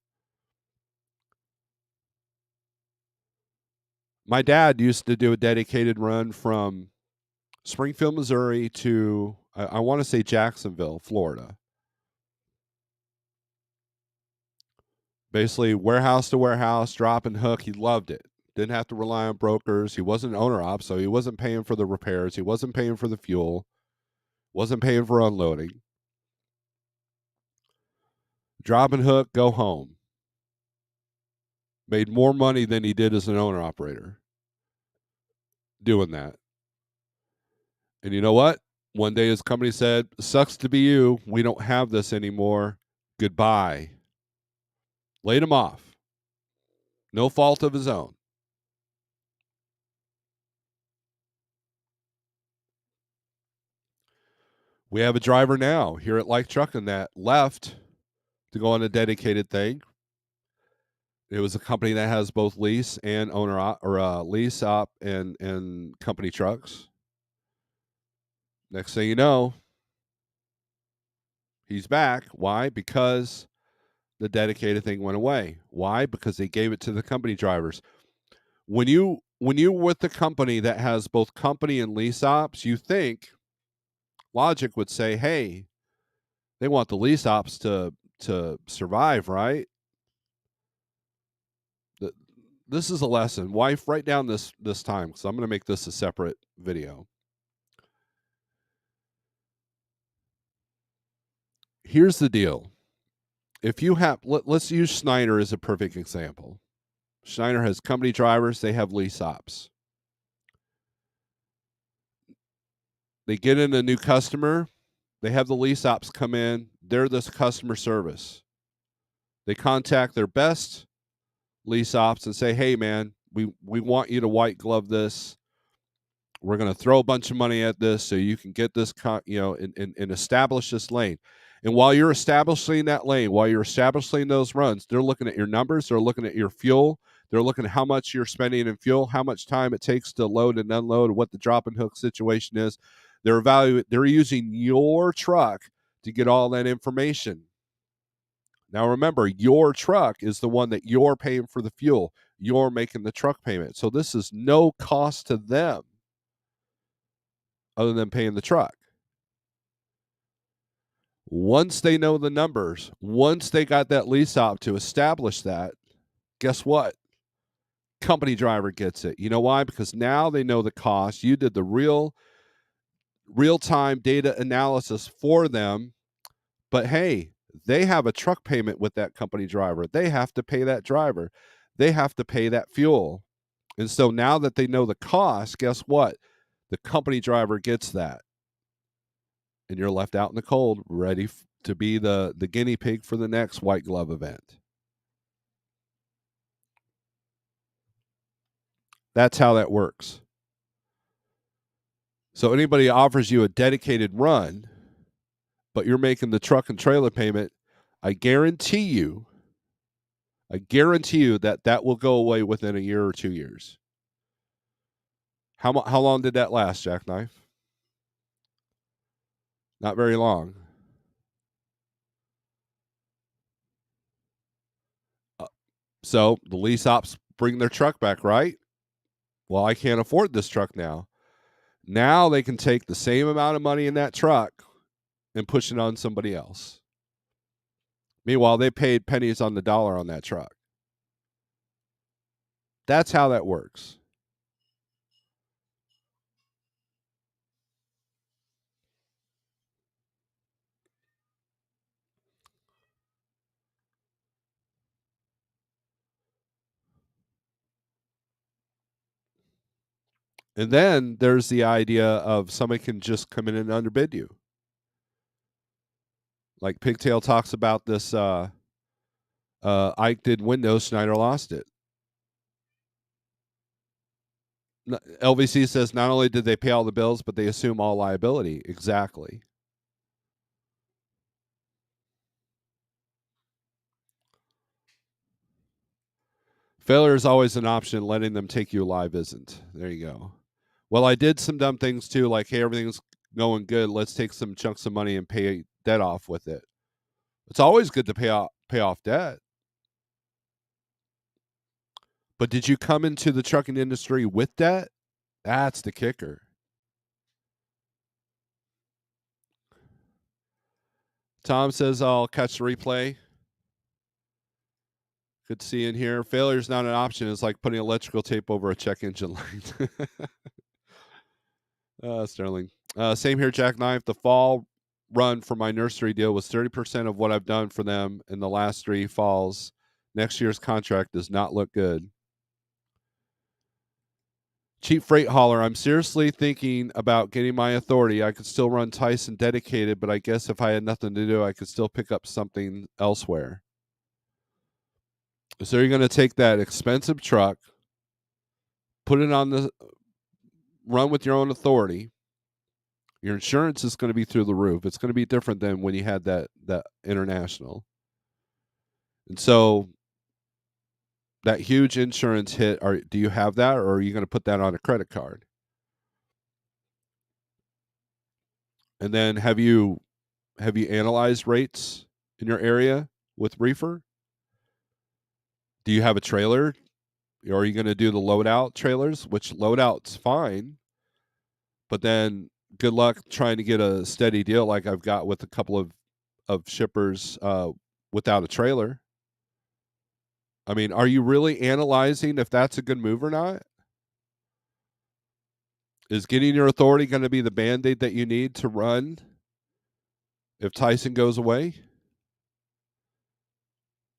S1: My dad used to do a dedicated run from Springfield, Missouri to I want to say Jacksonville, Florida. Basically, warehouse to warehouse, drop and hook. He loved it. Didn't have to rely on brokers. He wasn't an owner op, so he wasn't paying for the repairs. He wasn't paying for the fuel. Wasn't paying for unloading. Drop and hook, go home. Made more money than he did as an owner operator doing that. And you know what? One day his company said, sucks to be you. We don't have this anymore. Goodbye. Laid him off. No fault of his own. We have a driver now here at Like Trucking that left to go on a dedicated thing. It was a company that has both lease and owner op, or lease op and company trucks. Next thing you know, he's back. Why? Because the dedicated thing went away. Why? Because they gave it to the company drivers. When you're with the company that has both company and lease ops, you think logic would say, hey, they want the lease ops to survive, right? This is a lesson. Wife, write down this time because I'm going to make this a separate video. Here's the deal. If you have, let's use Schneider as a perfect example. Schneider has company drivers, they have lease ops. They get in a new customer, they have the lease ops come in, they're this customer service. They contact their best lease ops and say, hey, man, we want you to white glove this. We're going to throw a bunch of money at this so you can get this, and establish this lane. And while you're establishing that lane, while you're establishing those runs, they're looking at your numbers. They're looking at your fuel. They're looking at how much you're spending in fuel, how much time it takes to load and unload, what the drop and hook situation is. They're using your truck to get all that information. Now, remember, your truck is the one that you're paying for the fuel. You're making the truck payment. So this is no cost to them other than paying the truck. Once they know the numbers, once they got that lease op to establish that, guess what? Company driver gets it. You know why? Because now they know the cost. You did the real-time data analysis for them. But hey, they have a truck payment with that company driver. They have to pay that driver. They have to pay that fuel. And so now that they know the cost, guess what? The company driver gets that. And you're left out in the cold, ready to be the guinea pig for the next white glove event. That's how that works. So anybody offers you a dedicated run, but you're making the truck and trailer payment, I guarantee you that that will go away within a year or 2 years. How long did that last, Jackknife? Not very long. So the lease ops bring their truck back, right? Well, I can't afford this truck now. Now they can take the same amount of money in that truck and push it on somebody else. Meanwhile, they paid pennies on the dollar on that truck. That's how that works. And then there's the idea of somebody can just come in and underbid you. Like Pigtail talks about this, Ike did windows, Schneider lost it. LVC says not only did they pay all the bills, but they assume all liability. Exactly. Failure is always an option. Letting them take you alive isn't. There you go. Well, I did some dumb things too, like, hey, everything's knowing good, let's take some chunks of money and pay debt off with it. It's always good to pay off debt. But did you come into the trucking industry with debt? That's the kicker. Tom says I'll catch the replay. Good seeing here. Failure's not an option. It's like putting electrical tape over a check engine light. Sterling. Same here, Jackknife. The fall run for my nursery deal was 30% of what I've done for them in the last 3 falls. Next year's contract does not look good. Cheap freight hauler. I'm seriously thinking about getting my authority. I could still run Tyson dedicated, but I guess if I had nothing to do, I could still pick up something elsewhere. So you're going to take that expensive truck, put it on the run with your own authority. Your insurance is going to be through the roof. It's going to be different than when you had that international. And so that huge insurance hit, do you have that, or are you going to put that on a credit card? And then have you analyzed rates in your area with reefer? Do you have a trailer? Or are you going to do the loadout trailers, which loadout's fine, but then good luck trying to get a steady deal like I've got with a couple of shippers without a trailer. I mean, are you really analyzing if that's a good move or not? Is getting your authority going to be the Band-Aid that you need to run if Tyson goes away?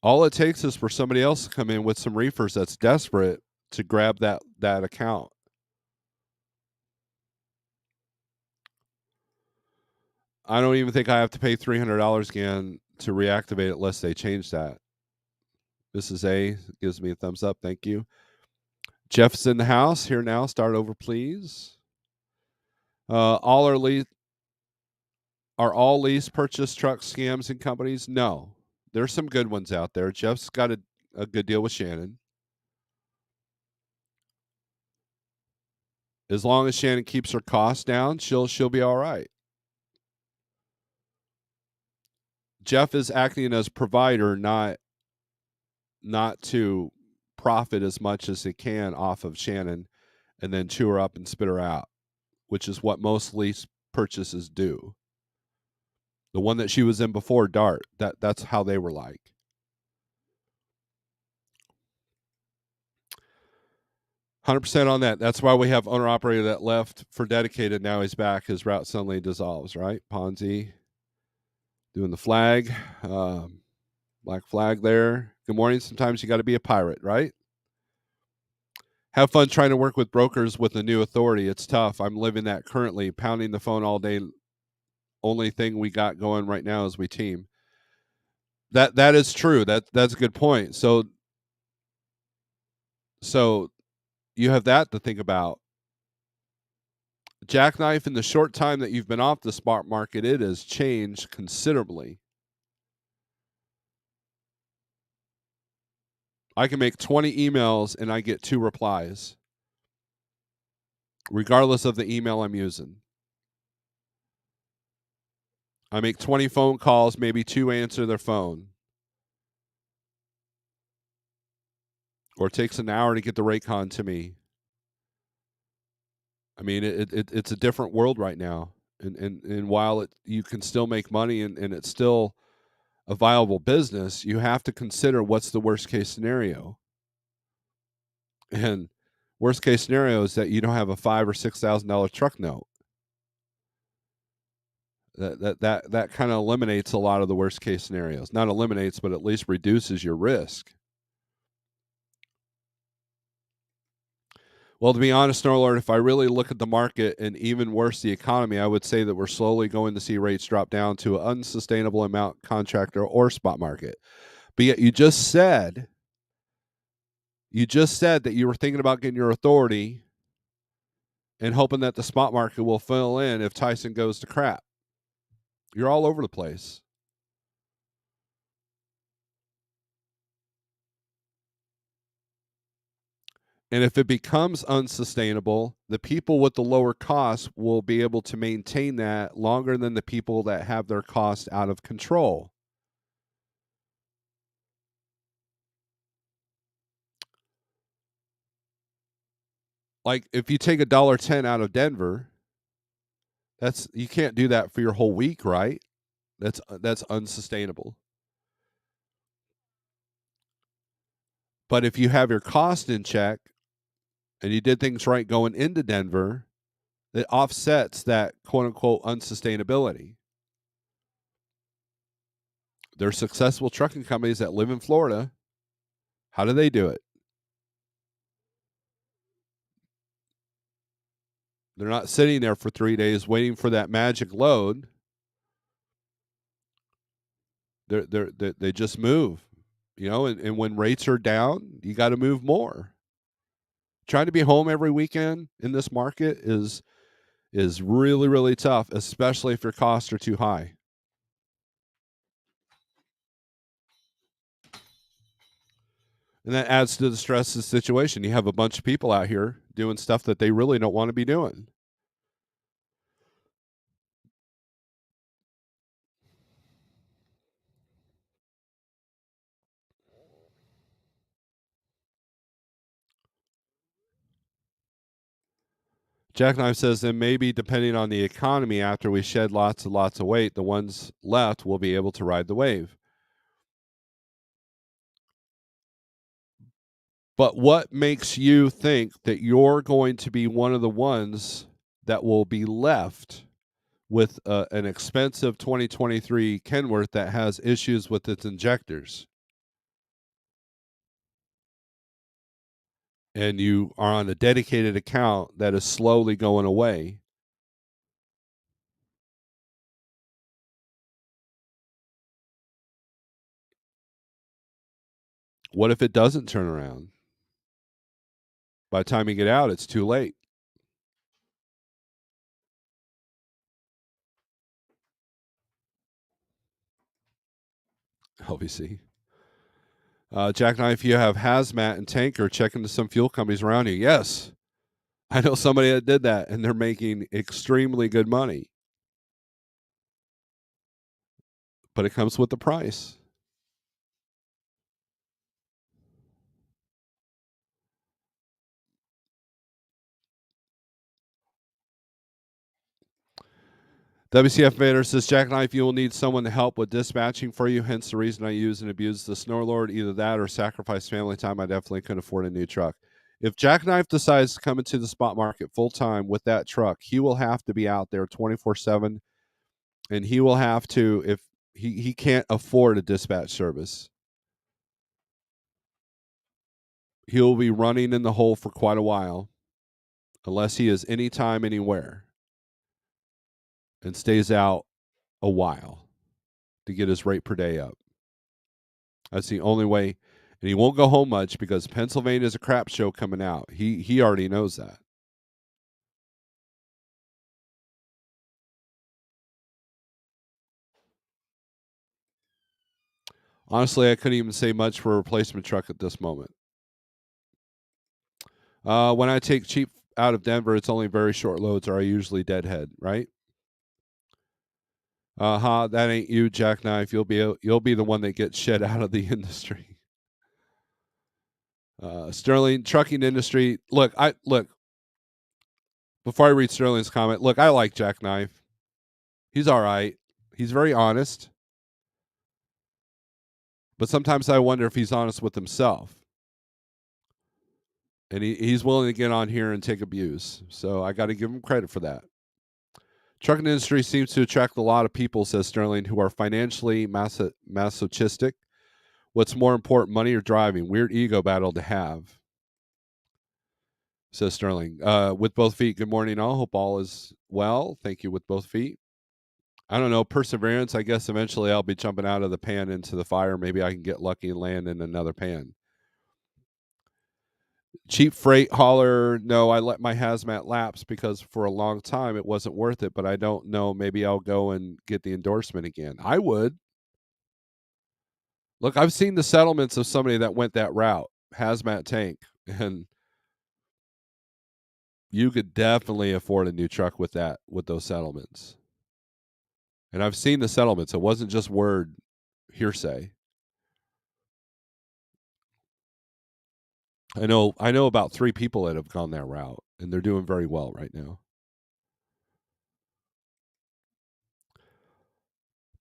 S1: All it takes is for somebody else to come in with some reefers that's desperate to grab that account. I don't even think I have to pay $300 again to reactivate it unless they change that. This is gives me a thumbs up. Thank you. Jeff's in the house here now. Start over, please. All are all lease purchase truck scams and companies? No, there's some good ones out there. Jeff's got a good deal with Shannon. As long as Shannon keeps her costs down, she'll be all right. Jeff is acting as provider, not to profit as much as he can off of Shannon and then chew her up and spit her out, which is what most lease purchases do. The one that she was in before, Dart, that's how they were like. $100 on that. That's why we have owner operator that left for dedicated. Now he's back. His route suddenly dissolves, right? Ponzi doing the flag, black flag there. Good morning. Sometimes you got to be a pirate, right? Have fun trying to work with brokers with the new authority. It's tough. I'm living that currently, pounding the phone all day. Only thing we got going right now is we team. That is true. That's a good point. So you have that to think about. Jackknife, in the short time that you've been off the spot market, it has changed considerably. I can make 20 emails and I get 2 replies, regardless of the email I'm using. I make 20 phone calls, maybe 2 answer their phone. Or it takes an hour to get the Raycon to me. I mean, it's a different world right now. And while you can still make money and it's still a viable business, you have to consider what's the worst case scenario. And worst case scenario is that you don't have a $5,000 or $6,000 truck note. That kind of eliminates a lot of the worst case scenarios. Not eliminates, but at least reduces your risk. Well, to be honest, Snorelord, if I really look at the market and even worse, the economy, I would say that we're slowly going to see rates drop down to an unsustainable amount contractor or spot market. But yet you just said that you were thinking about getting your authority and hoping that the spot market will fill in if Tyson goes to crap. You're all over the place. And if it becomes unsustainable, the people with the lower costs will be able to maintain that longer than the people that have their cost out of control. Like if you take $1.10 out of Denver, that's you can't do that for your whole week, right? That's unsustainable. But if you have your cost in check and you did things right going into Denver, it offsets that quote unquote unsustainability. There's successful trucking companies that live in Florida. How do they do it? They're not sitting there for 3 days waiting for that magic load. They just move, and when rates are down, you got to move more. Trying to be home every weekend in this market is really, really tough, especially if your costs are too high. And that adds to the stress of the situation. You have a bunch of people out here doing stuff that they really don't want to be doing. Jackknife says then maybe depending on the economy, after we shed lots and lots of weight, the ones left will be able to ride the wave. But what makes you think that you're going to be one of the ones that will be left with an expensive 2023 Kenworth that has issues with its injectors? And you are on a dedicated account that is slowly going away. What if it doesn't turn around? By the time you get out, it's too late. LBC. Jackknife, you have hazmat and tanker. Check into some fuel companies around you. Yes. I know somebody that did that, and they're making extremely good money. But it comes with the price. WCF Vader says, Jackknife, you will need someone to help with dispatching for you. Hence the reason I use and abuse the Snorelord. Either that or sacrifice family time. I definitely couldn't afford a new truck. If Jackknife decides to come into the spot market full time with that truck, he will have to be out there 24/7, and he will have to, if he can't afford a dispatch service, he'll be running in the hole for quite a while, unless he is anytime, anywhere, and stays out a while to get his rate per day up. That's the only way. And he won't go home much because Pennsylvania is a crap show coming out. He already knows that. Honestly, I couldn't even say much for a replacement truck at this moment. When I take cheap out of Denver, it's only very short loads, or I usually deadhead, right? That ain't you, Jackknife. You'll be the one that gets shit out of the industry. Sterling trucking industry. Look. Before I read Sterling's comment, look, I like Jackknife. He's all right. He's very honest, but sometimes I wonder if he's honest with himself. And he's willing to get on here and take abuse. So I got to give him credit for that. Trucking industry seems to attract a lot of people, says Sterling, who are financially masochistic. What's more important, money or driving? Weird ego battle to have, says Sterling. With both feet, good morning all. Hope all is well. Thank you, with both feet. I don't know, perseverance. I guess eventually I'll be jumping out of the pan into the fire. Maybe I can get lucky and land in another pan. Cheap freight hauler. No, I let my hazmat lapse because for a long time it wasn't worth it, but I don't know. Maybe I'll go and get the endorsement again. I would. Look, I've seen the settlements of somebody that went that route, hazmat tank, and You could definitely afford a new truck with those settlements. And I've seen the settlements. It wasn't just word hearsay. I know about 3 people that have gone that route, and they're doing very well right now.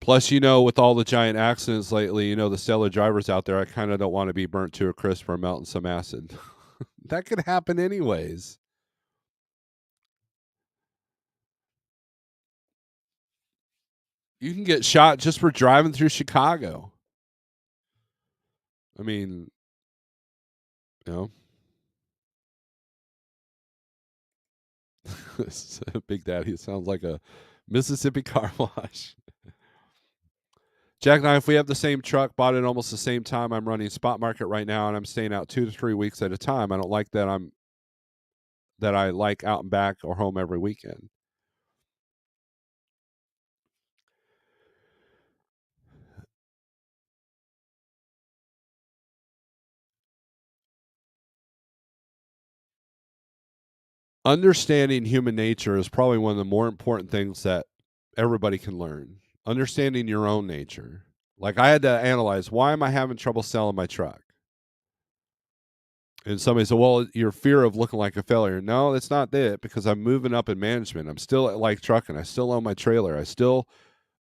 S1: Plus, with all the giant accidents lately, the stellar drivers out there, I kind of don't want to be burnt to a crisp or melting some acid. That could happen anyways. You can get shot just for driving through Chicago. I mean, you know, Big Daddy sounds like a Mississippi car wash. Jack and I, if we have the same truck, bought it almost the same time, I'm running spot market right now, and I'm staying out 2 to 3 weeks at a time. I don't like that I like out and back or home every weekend. Understanding human nature is probably one of the more important things that everybody can learn. Understanding your own nature. Like I had to analyze, why am I having trouble selling my truck? And somebody said, well, your fear of looking like a failure. No, it's not that, because I'm moving up in management. I'm still at like trucking. I still own my trailer. I still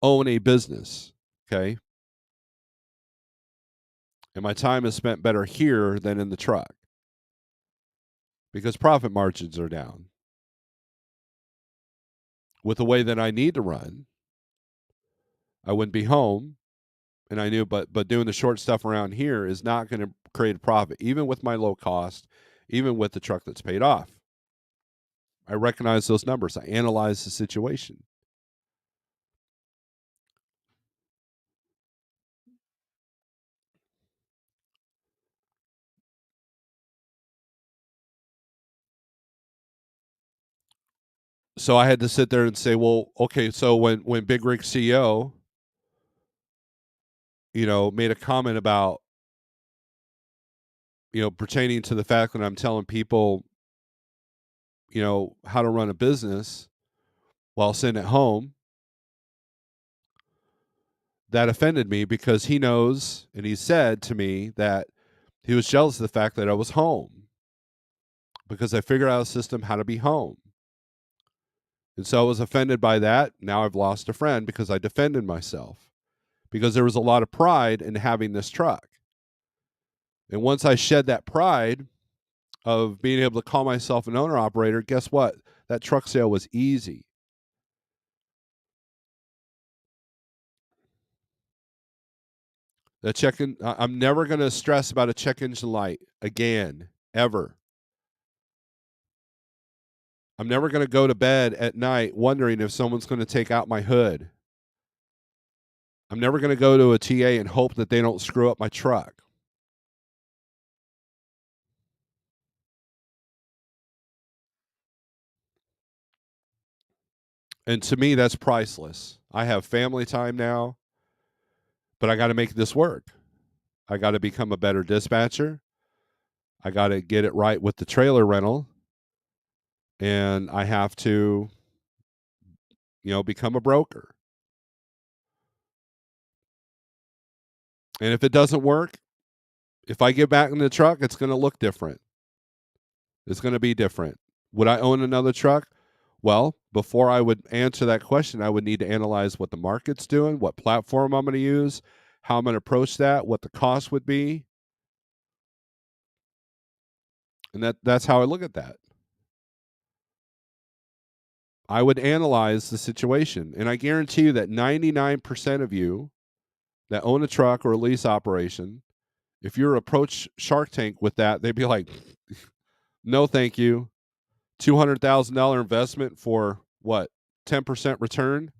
S1: own a business. Okay. And my time is spent better here than in the truck because profit margins are down. With the way that I need to run, I wouldn't be home. And I knew, but doing the short stuff around here is not going to create a profit, even with my low cost, even with the truck that's paid off. I recognize those numbers. I analyze the situation. So I had to sit there and say, well, okay, so when Big Rig CEO, made a comment about, pertaining to the fact that I'm telling people, how to run a business while sitting at home, that offended me because he knows, and he said to me that he was jealous of the fact that I was home because I figured out a system how to be home. And so I was offended by that. Now I've lost a friend because I defended myself because there was a lot of pride in having this truck. And once I shed that pride of being able to call myself an owner operator, guess what? That truck sale was easy. I'm never going to stress about a check engine light again, ever. I'm never going to go to bed at night wondering if someone's going to take out my hood. I'm never going to go to a TA and hope that they don't screw up my truck. And to me, that's priceless. I have family time now, but I got to make this work. I got to become a better dispatcher. I got to get it right with the trailer rental. And I have to, become a broker. And if it doesn't work, if I get back in the truck, it's going to look different. It's going to be different. Would I own another truck? Well, before I would answer that question, I would need to analyze what the market's doing, what platform I'm going to use, how I'm going to approach that, what the cost would be. And that's how I look at that. I would analyze the situation. And I guarantee you that 99% of you that own a truck or a lease operation, if you approach Shark Tank with that, they'd be like, no, thank you. $200,000 investment for what? 10% return?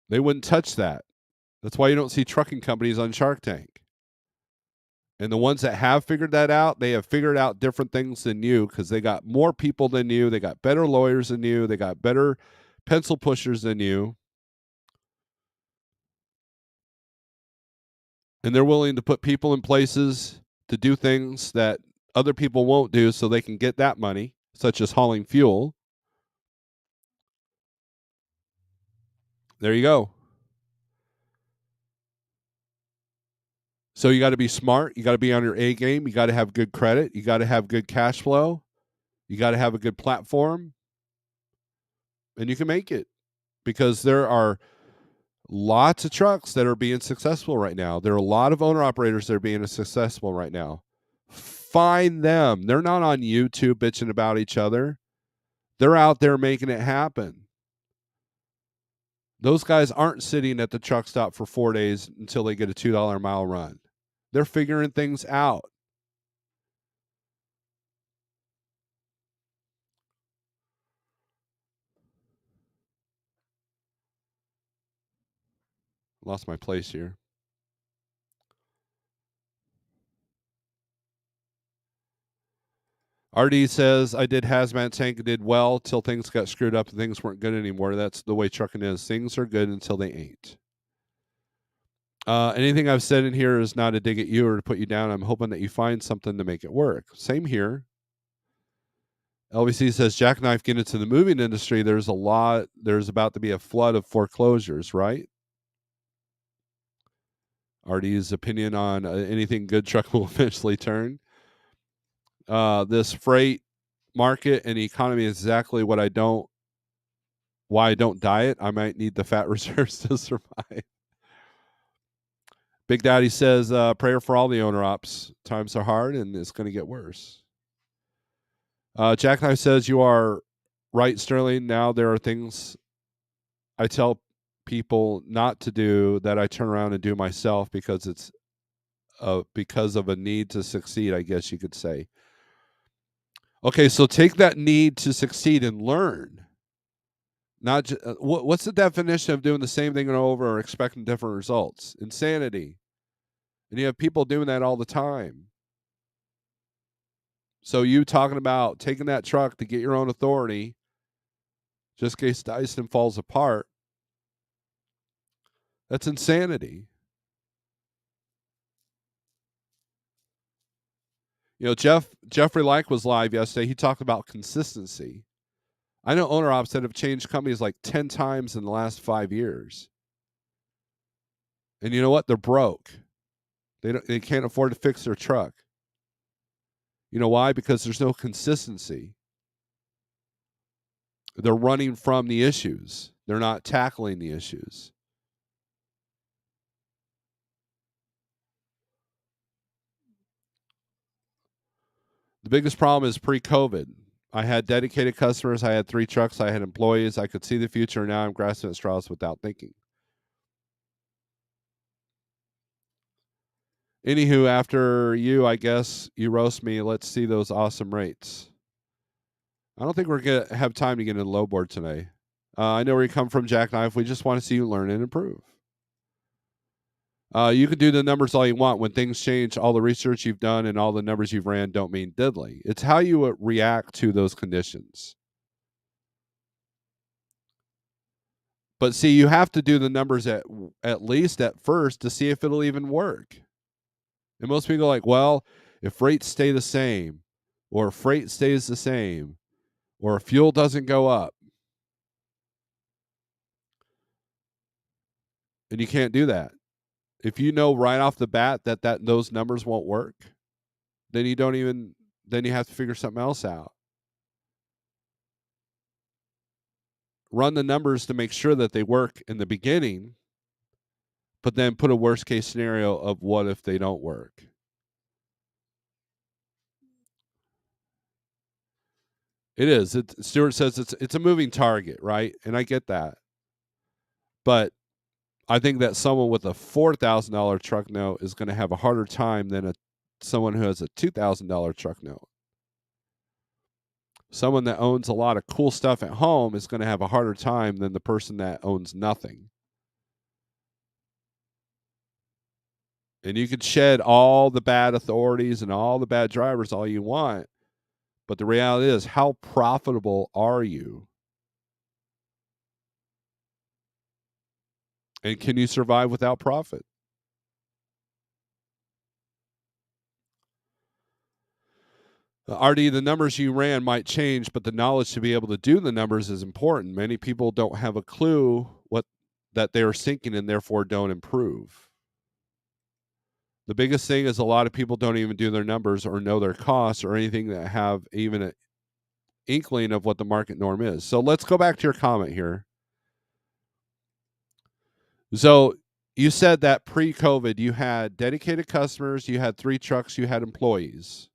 S1: They wouldn't touch that. That's why you don't see trucking companies on Shark Tank. And the ones that have figured that out, they have figured out different things than you because they got more people than you. They got better lawyers than you. They got better pencil pushers than you. And they're willing to put people in places to do things that other people won't do so they can get that money, such as hauling fuel. There you go. So you got to be smart. You got to be on your A game. You got to have good credit. You got to have good cash flow. You got to have a good platform, and you can make it because there are lots of trucks that are being successful right now. There are a lot of owner operators that are being successful right now. Find them. They're not on YouTube bitching about each other. They're out there making it happen. Those guys aren't sitting at the truck stop for 4 days until they get a $2 a mile run. They're figuring things out. Lost my place here. RD says, I did hazmat tank and did well till things got screwed up and things weren't good anymore. That's the way trucking is. Things are good until they ain't. Anything I've said in here is not a dig at you or to put you down. I'm hoping that you find something to make it work. Same here. LBC says, Jackknife, get into the moving industry. There's about to be a flood of foreclosures, right? RD's opinion on anything good truck will eventually turn. This freight market and economy is exactly why I don't diet. I might need the fat reserves to survive. Big Daddy says, prayer for all the owner ops. Times are hard and it's going to get worse. Jackknife says, you are right, Sterling. Now there are things I tell people not to do that I turn around and do myself because it's because of a need to succeed, I guess you could say. Okay, so take that need to succeed and learn. Not what's the definition of doing the same thing over or expecting different results? Insanity. And you have people doing that all the time. So you talking about taking that truck to get your own authority, just in case Dyson falls apart. That's insanity. You know, Jeffrey Like was live yesterday. He talked about consistency. I know owner ops that have changed companies like 10 times in the last 5 years. And you know what? They're broke. They can't afford to fix their truck. You know why? Because there's no consistency. They're running from the issues. They're not tackling the issues. The biggest problem is pre-COVID. I had dedicated customers. I had 3 trucks. I had employees. I could see the future. Now I'm grasping at straws without thinking. Anywho, after you, I guess you roast me. Let's see those awesome rates. I don't think we're going to have time to get into low board today. I know where you come from, Jackknife. We just want to see you learn and improve. You can do the numbers all you want. When things change, all the research you've done and all the numbers you've ran don't mean diddly. It's how you react to those conditions. But see, you have to do the numbers at least at first to see if it'll even work. And most people are like, well, if rates stay the same, or freight stays the same, or fuel doesn't go up, and you can't do that. If you know right off the bat that those numbers won't work, then you have to figure something else out. Run the numbers to make sure that they work in the beginning, but then put a worst case scenario of what if they don't work. It is. Stuart says it's a moving target, right? And I get that. But I think that someone with a $4,000 truck note is going to have a harder time than someone who has a $2,000 truck note. Someone that owns a lot of cool stuff at home is going to have a harder time than the person that owns nothing. And you could shed all the bad authorities and all the bad drivers all you want, but the reality is, how profitable are you? And can you survive without profit? RD, the numbers you ran might change, but the knowledge to be able to do the numbers is important. Many people don't have a clue what that they are sinking and therefore don't improve. The biggest thing is a lot of people don't even do their numbers or know their costs or anything that have even an inkling of what the market norm is. So let's go back to your comment here. So you said that pre-COVID you had dedicated customers, you had 3 trucks, you had employees.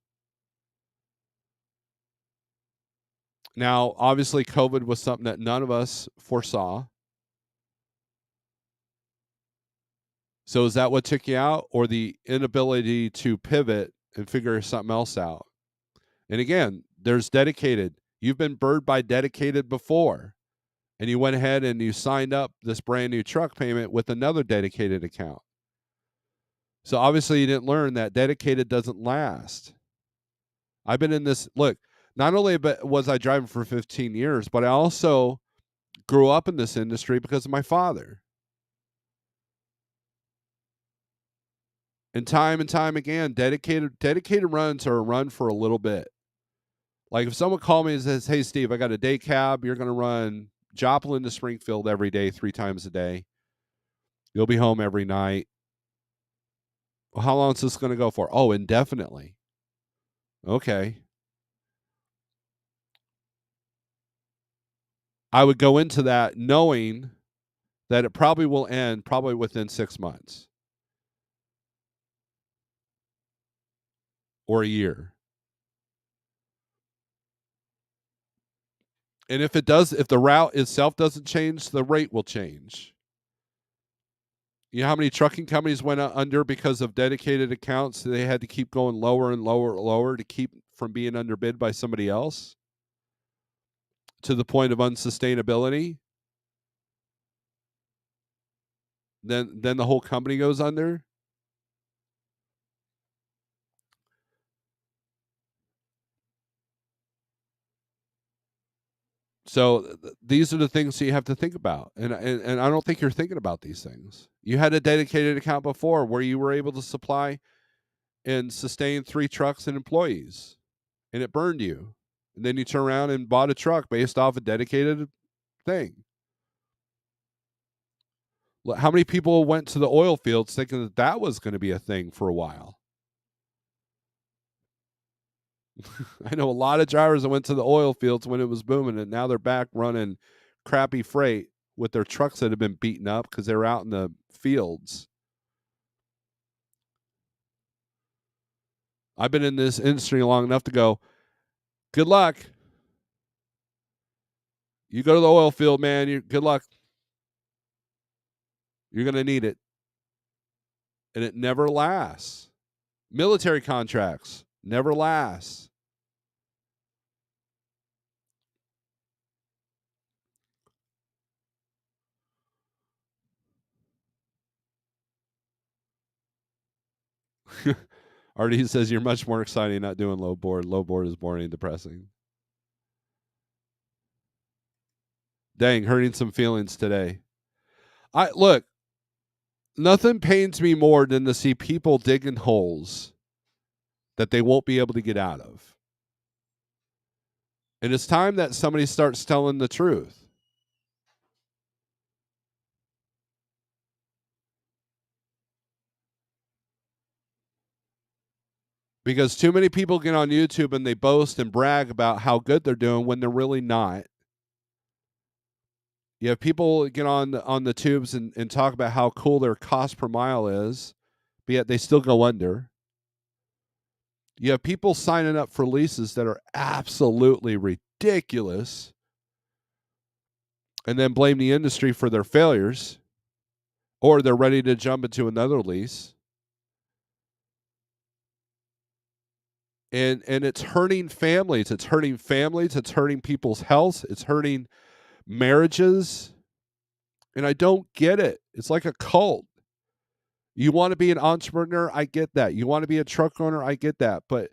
S1: Now, obviously, COVID was something that none of us foresaw. So is that what took you out, or the inability to pivot and figure something else out? And again, there's dedicated. You've been burned by dedicated before, and you went ahead and you signed up this brand new truck payment with another dedicated account. So obviously, you didn't learn that dedicated doesn't last. I've been in this. Look, not only was I driving for 15 years, but I also grew up in this industry because of my father. And time again, dedicated runs are a run for a little bit. Like if someone called me and says, "Hey, Steve, I got a day cab. You're going to run Joplin to Springfield every day, 3 times a day. You'll be home every night." Well, how long is this going to go for? Oh, indefinitely. Okay. I would go into that knowing that it probably will end probably within 6 months or a year. And if it does, if the route itself doesn't change, the rate will change. You know how many trucking companies went under because of dedicated accounts? They had to keep going lower and lower and lower to keep from being underbid by somebody else to the point of unsustainability. Then the whole company goes under. So these are the things that you have to think about, and I don't think you're thinking about these things. You had a dedicated account before where you were able to supply and sustain 3 trucks and employees, and it burned you. And then you turn around and bought a truck based off a dedicated thing. How many people went to the oil fields thinking that that was going to be a thing for a while? I know a lot of drivers that went to the oil fields when it was booming, and now they're back running crappy freight with their trucks that have been beaten up because they're out in the fields. I've been in this industry long enough to go, good luck. You go to the oil field, man, good luck. You're going to need it. And it never lasts. Military contracts never last. RD says you're much more exciting not doing low board. Low board is boring and depressing. Dang, hurting some feelings today. Look, nothing pains me more than to see people digging holes that they won't be able to get out of. And it's time that somebody starts telling the truth. Because too many people get on YouTube and they boast and brag about how good they're doing when they're really not. You have people get on the tubes and talk about how cool their cost per mile is, but yet they still go under. You have people signing up for leases that are absolutely ridiculous and then blame the industry for their failures, or they're ready to jump into another lease. And it's hurting families. It's hurting families. It's hurting people's health. It's hurting marriages. And I don't get it. It's like a cult. You want to be an entrepreneur? I get that. You want to be a truck owner? I get that. But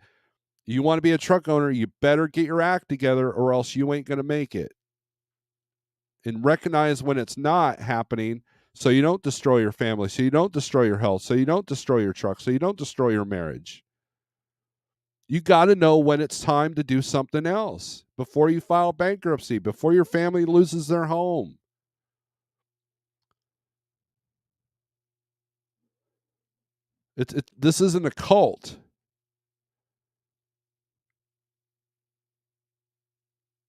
S1: you want to be a truck owner, you better get your act together or else you ain't going to make it. And recognize when it's not happening so you don't destroy your family, so you don't destroy your health, so you don't destroy your truck, so you don't destroy your marriage. You got to know when it's time to do something else before you file bankruptcy, before your family loses their home. This isn't a cult.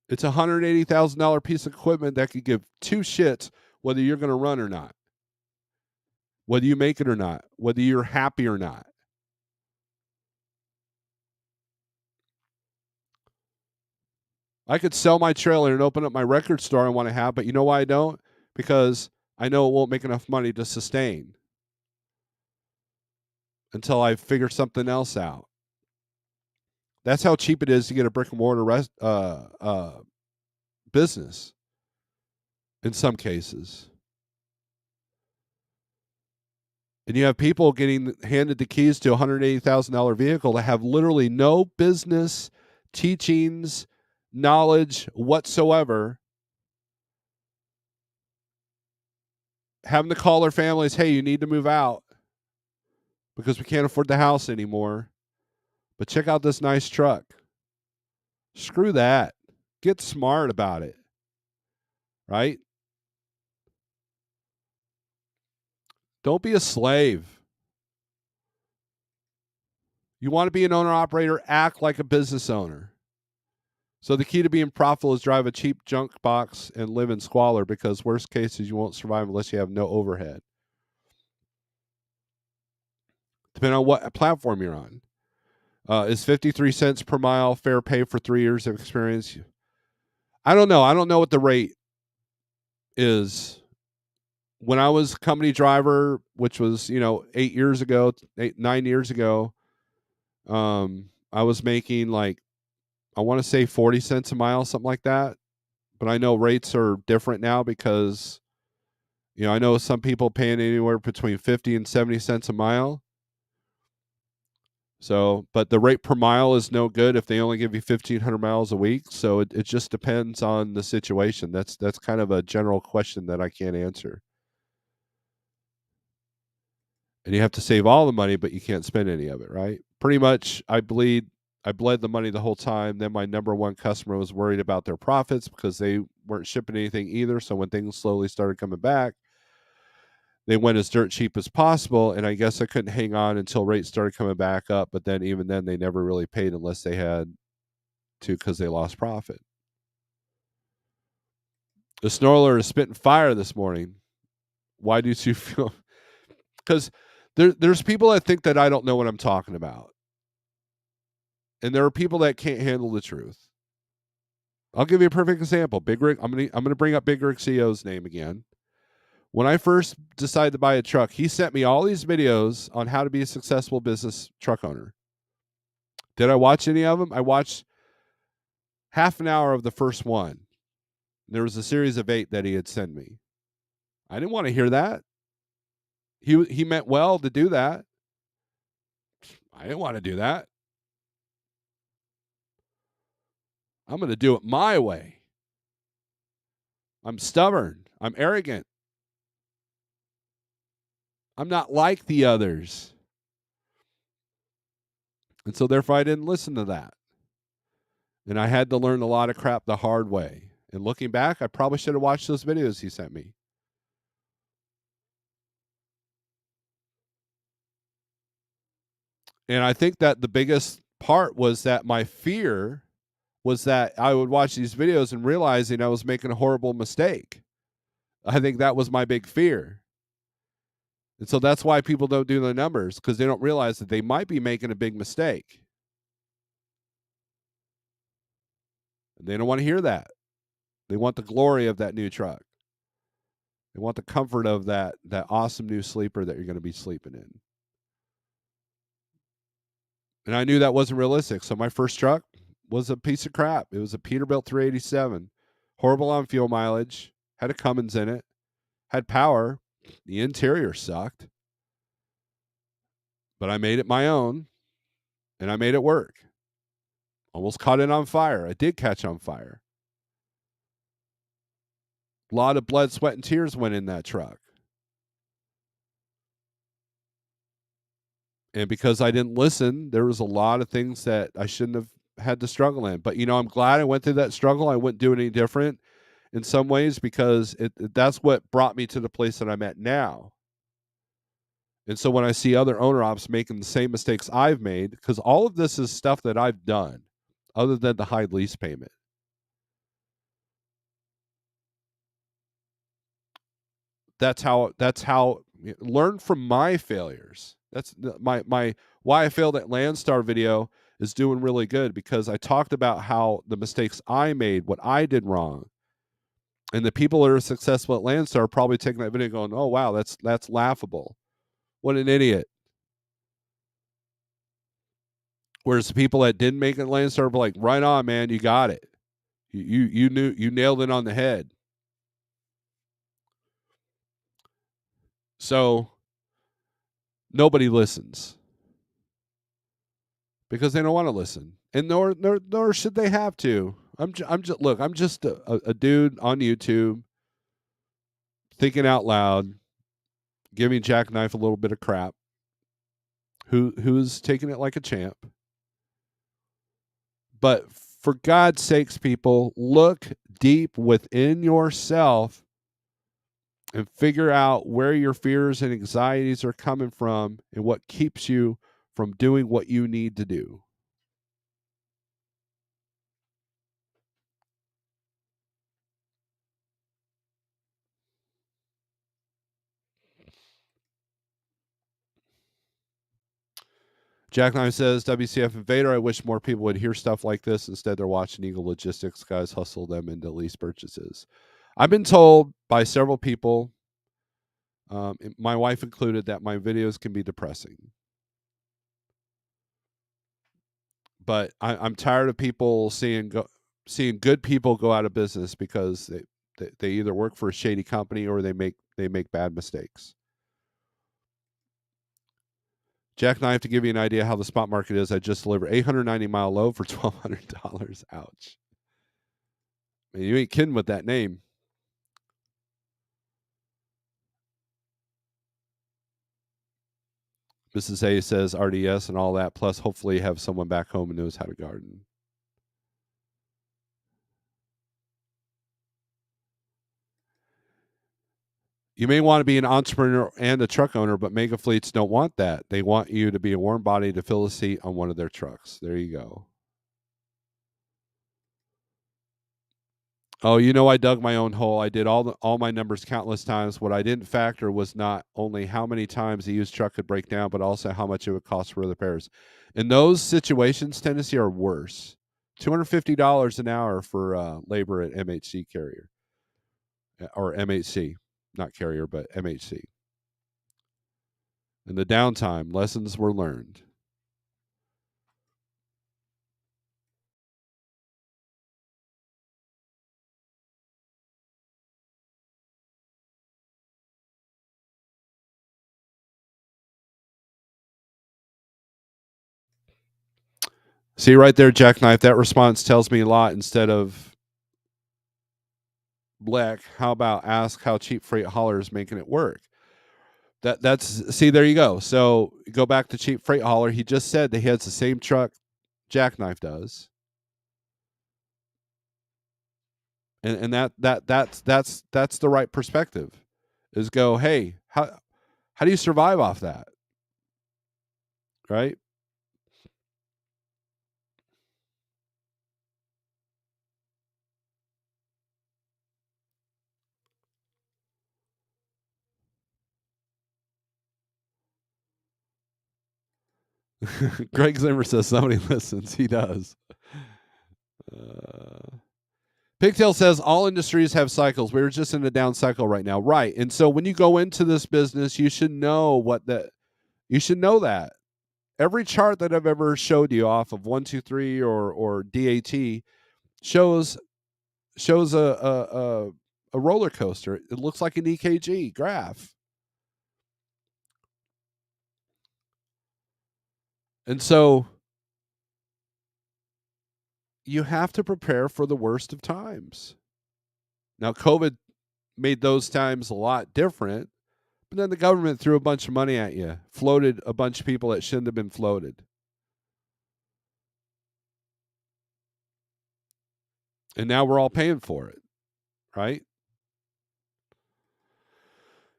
S1: It's a $180,000 piece of equipment that could give two shits whether you're going to run or not, whether you make it or not, whether you're happy or not. I could sell my trailer and open up my record store I want to have, but you know why I don't? Because I know it won't make enough money to sustain until I figure something else out. That's how cheap it is to get a brick and mortar business in some cases. And you have people getting handed the keys to a $180,000 vehicle that have literally no business teachings, knowledge whatsoever, having to call their families, hey, you need to move out because we can't afford the house anymore. But check out this nice truck. Screw that. Get smart about it. Right? Don't be a slave. You want to be an owner operator, act like a business owner. So the key to being profitable is drive a cheap junk box and live in squalor, because worst case is you won't survive unless you have no overhead. Depending on what platform you're on. Is 53 cents per mile fair pay for 3 years of experience? I don't know. I don't know what the rate is. When I was company driver, which was, 8 years ago, 9 years ago, I was making like, I want to say 40 cents a mile, something like that. But I know rates are different now because, I know some people paying anywhere between 50 and 70 cents a mile. So, but the rate per mile is no good if they only give you 1,500 miles a week. So it just depends on the situation. That's kind of a general question that I can't answer. And you have to save all the money, but you can't spend any of it, right? Pretty much, I bled the money the whole time. Then my number one customer was worried about their profits because they weren't shipping anything either. So when things slowly started coming back, they went as dirt cheap as possible. And I guess I couldn't hang on until rates started coming back up. But then even then, they never really paid unless they had to, because they lost profit. The Snorelord is spitting fire this morning. Why do you feel? Because there's people that think that I don't know what I'm talking about. And there are people that can't handle the truth. I'll give you a perfect example. Big Rick, I'm gonna bring up Big Rick CEO's name again. When I first decided to buy a truck, he sent me all these videos on how to be a successful business truck owner. Did I watch any of them? I watched half an hour of the first one. There was a series of 8 that he had sent me. I didn't want to hear that. He meant well to do that. I didn't want to do that. I'm going to do it my way. I'm stubborn. I'm arrogant. I'm not like the others. And so therefore I didn't listen to that. And I had to learn a lot of crap the hard way. And looking back, I probably should have watched those videos he sent me. And I think that the biggest part was that my fear was that I would watch these videos and realizing I was making a horrible mistake. I think that was my big fear. And so that's why people don't do the numbers, because they don't realize that they might be making a big mistake. And they don't want to hear that. They want the glory of that new truck. They want the comfort of that awesome new sleeper that you're going to be sleeping in. And I knew that wasn't realistic. So my first truck was a piece of crap. It was a Peterbilt 387. Horrible on fuel mileage. Had a Cummins in it. Had power. The interior sucked. But I made it my own. And I made it work. Almost caught it on fire. I did catch on fire. A lot of blood, sweat, and tears went in that truck. And because I didn't listen, there was a lot of things that I shouldn't have had to struggle in. But I'm glad I went through that struggle. I wouldn't do it any different in some ways because that's what brought me to the place that I'm at now. And so when I see other owner ops making the same mistakes I've made, because all of this is stuff that I've done, other than the high lease payment. That's how learn from my failures. That's my why I failed at Landstar video is doing really good because I talked about how the mistakes I made, what I did wrong. And the people that are successful at Landstar are probably taking that video going, "Oh wow, that's laughable. What an idiot." Whereas the people that didn't make it at Landstar were like, "Right on, man, you got it. You nailed it on the head." So nobody listens because they don't want to listen, and nor should they have to. I'm just a dude on YouTube thinking out loud, giving Jackknife a little bit of crap, who's taking it like a champ. But for God's sakes, people, look deep within yourself and figure out where your fears and anxieties are coming from and what keeps you from doing what you need to do. Jackknife says, WCF Invader, I wish more people would hear stuff like this. Instead, they're watching Eagle Logistics guys hustle them into lease purchases. I've been told by several people, my wife included, that my videos can be depressing. But I'm tired of people seeing good people go out of business because they either work for a shady company or they make bad mistakes. Jackknife, to give you an idea how the spot market is, I just delivered 890-mile load for $1,200. Ouch. I mean, you ain't kidding with that name. Mrs. A says RDS and all that, plus hopefully have someone back home who knows how to garden. You may want to be an entrepreneur and a truck owner, but mega fleets don't want that. They want you to be a warm body to fill a seat on one of their trucks. There you go. Oh, I dug my own hole. I did all my numbers countless times. What I didn't factor was not only how many times a used truck could break down, but also how much it would cost for repairs. In those situations, Tennessee are worse. $250 an hour for labor at MHC carrier or MHC, not carrier, but MHC. And the downtime, lessons were learned. See right there, Jackknife. That response tells me a lot. Instead of black, how about ask how cheap freight hauler is making it work? That's see, there you go. So go back to cheap freight hauler. He just said that he has the same truck Jackknife does, and that's the right perspective. Is go, hey, how do you survive off that, right? Greg Zimmer says somebody listens. He does. Uh, Pigtail says all industries have cycles. We're just in a down cycle right now, right? And so when you go into this business, you should know you should know that every chart that I've ever showed you off of 123 or DAT shows a roller coaster. It looks like an EKG graph, and so you have to prepare for the worst of times. Now, COVID made those times a lot different, But then the government threw a bunch of money at you, floated a bunch of people that shouldn't have been floated. And now we're all paying for it, right?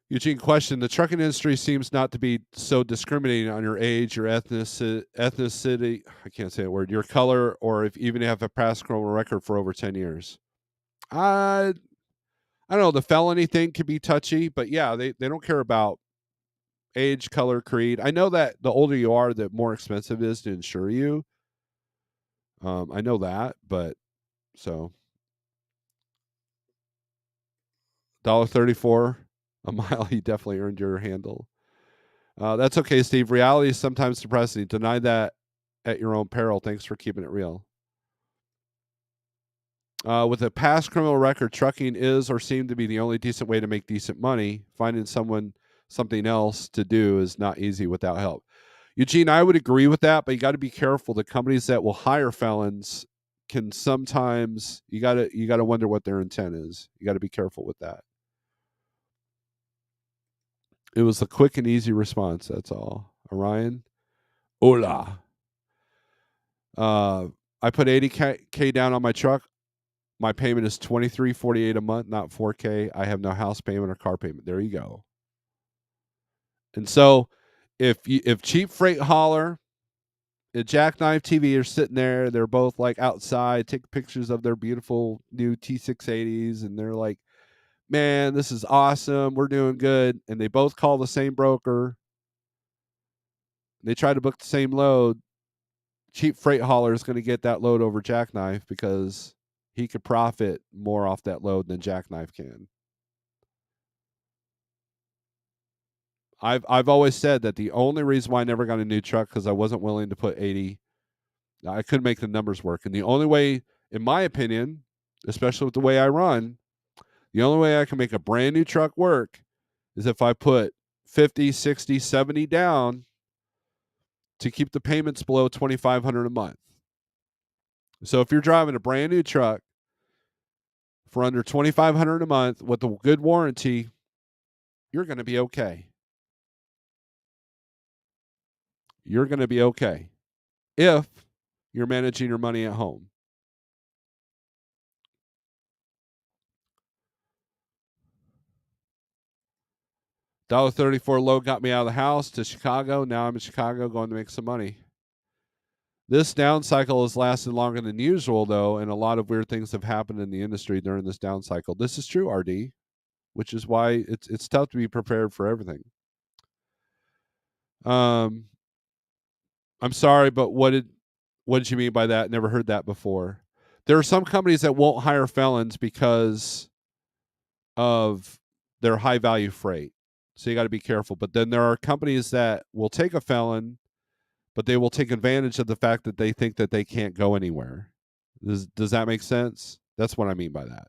S1: Eugene, question: the trucking industry seems not to be so discriminating on your age, your ethnicity. I can't say a word. Your color, or if even have a past criminal record for over 10 years. I I don't know. The felony thing can be touchy, but yeah, they don't care about age, color, creed. I know that the older you are, the more expensive it is to insure you. I know that, but so $1.34 a mile. You definitely earned your handle. That's okay, Steve. Reality is sometimes depressing. Deny that at your own peril. Thanks for keeping it real. With a past criminal record, trucking is or seemed to be the only decent way to make decent money. Finding something else to do is not easy without help. Eugene, I would agree with that, but you got to be careful. The companies that will hire felons can sometimes you got to wonder what their intent is. You got to be careful with that. It was a quick and easy response. That's all. Orion, hola. Uh, I put 80K down on my truck. My payment is 23.48 a month, not 4K. I have no house payment or car payment. There you go. And so, if cheap freight hauler and Jackknife TV are sitting there, they're both like outside, take pictures of their beautiful new T680s, and they're like, "Man, this is awesome. We're doing good." And they both call the same broker. They try to book the same load. Cheap freight hauler is going to get that load over Jackknife because he could profit more off that load than Jackknife can. I've always said that the only reason why I never got a new truck because I wasn't willing to put 80. I couldn't make the numbers work, and the only way, in my opinion, especially with the way I run, the only way I can make a brand new truck work is if I put 50, 60, 70 down to keep the payments below 2,500 a month. So if you're driving a brand new truck for under 2,500 a month with a good warranty, you're going to be okay. You're going to be okay if you're managing your money at home. $1.34 low got me out of the house to Chicago. Now I'm in Chicago going to make some money. This down cycle has lasted longer than usual, though, and a lot of weird things have happened in the industry during this down cycle. This is true, RD, which is why it's tough to be prepared for everything. Um, I'm sorry, but what did you mean by that? Never heard that before. There are some companies that won't hire felons because of their high value freight. So you got to be careful. But then there are companies that will take a felon, but they will take advantage of the fact that they think that they can't go anywhere. Does that make sense? That's what I mean by that.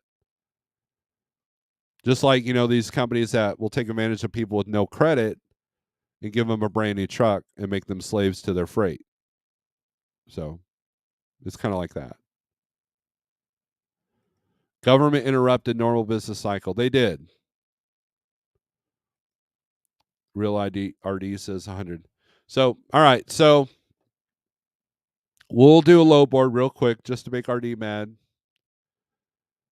S1: Just like, these companies that will take advantage of people with no credit and give them a brand new truck and make them slaves to their freight. So it's kind of like that. Government interrupted normal business cycle. They did. Real ID RD says 100. So, all right. So we'll do a low board real quick just to make RD mad.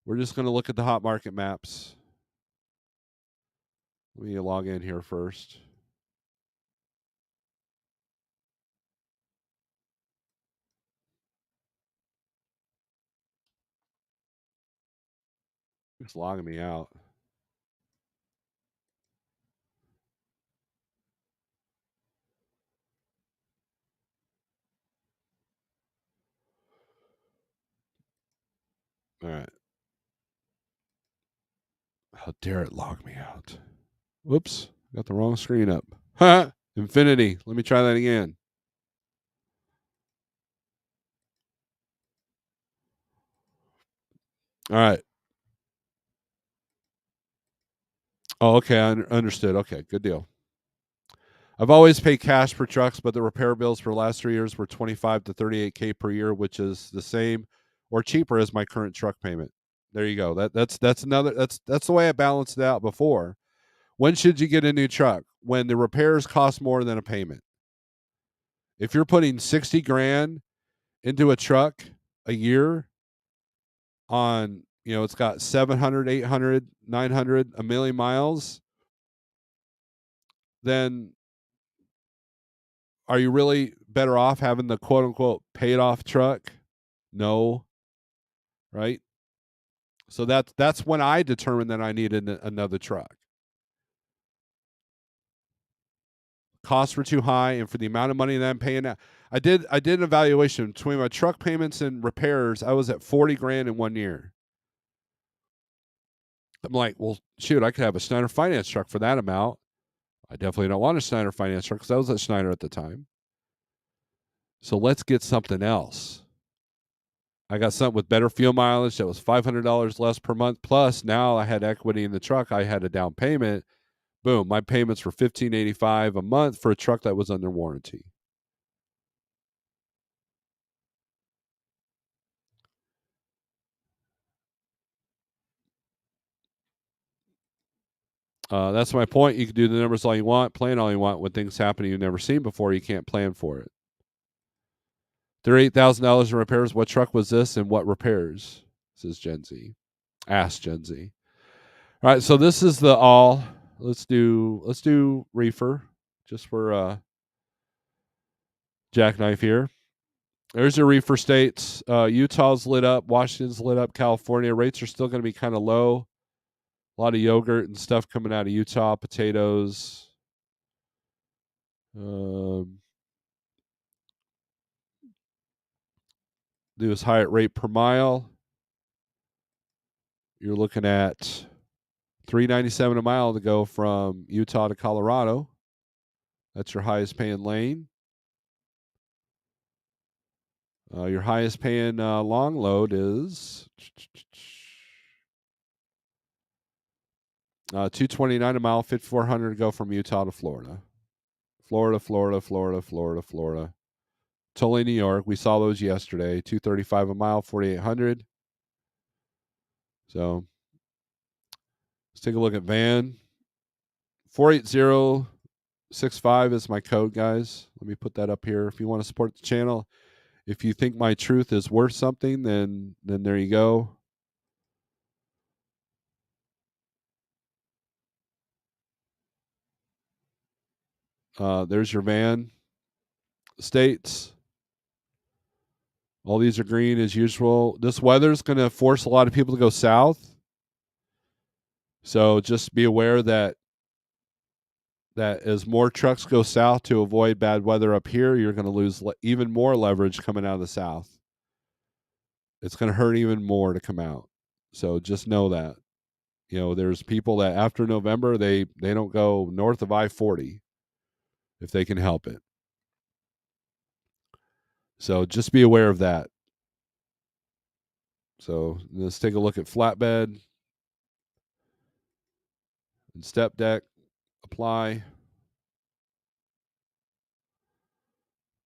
S1: We're just going to look at the hot market maps. Let me log in here first. It's logging me out. All right. How dare it log me out? Whoops. Got the wrong screen up. Ha! Infinity. Let me try that again. All right. Oh, okay. I understood. Okay. Good deal. I've always paid cash for trucks, but the repair bills for the last 3 years were 25 to 38K per year, which is the same or cheaper as my current truck payment. There you go. That's another that's the way I balanced it out before. When should you get a new truck? When the repairs cost more than a payment. If you're putting 60 grand into a truck a year on, it's got 700, 800, 900, a million miles, then are you really better off having the quote unquote paid off truck? No, right? So that's when I determined that I needed another truck. Costs were too high, and for the amount of money that I'm paying now, I did an evaluation between my truck payments and repairs. I was at 40 grand in 1 year. I'm like, well, shoot, I could have a Schneider Finance truck for that amount. I definitely don't want a Schneider Finance truck because I was at Schneider at the time. So let's get something else. I got something with better fuel mileage that was $500 less per month. Plus, now I had equity in the truck. I had a down payment. Boom, my payments were $1,585 a month for a truck that was under warranty. That's my point. You can do the numbers all you want, plan all you want. When things happen you've never seen before, you can't plan for it. $38,000 in repairs. What truck was this and what repairs? Says Gen Z. Ask Gen Z. All right, so this is the all. Let's do reefer just for jackknife here. There's your reefer states. Utah's lit up. Washington's lit up. California rates are still going to be kind of low. A lot of yogurt and stuff coming out of Utah. Potatoes. Do his high rate per mile. You're looking at $3.97 a mile to go from Utah to Colorado. That's your highest paying lane. Your highest paying long load is $229 a mile, 5,400 to go from Utah to Florida. Florida. Tully, New York. We saw those yesterday. $235 a mile, 4,800. So let's take a look at van. 48065 is my code, guys. Let me put that up here. If you want to support the channel, if you think my truth is worth something, then there you go. There's your van states. All these are green as usual. This weather's going to force a lot of people to go south. So just be aware that as more trucks go south to avoid bad weather up here, you're going to lose even more leverage coming out of the south. It's going to hurt even more to come out. So just know that. There's people that after November, they don't go north of I-40 if they can help it. So just be aware of that. So let's take a look at flatbed and step deck. Apply.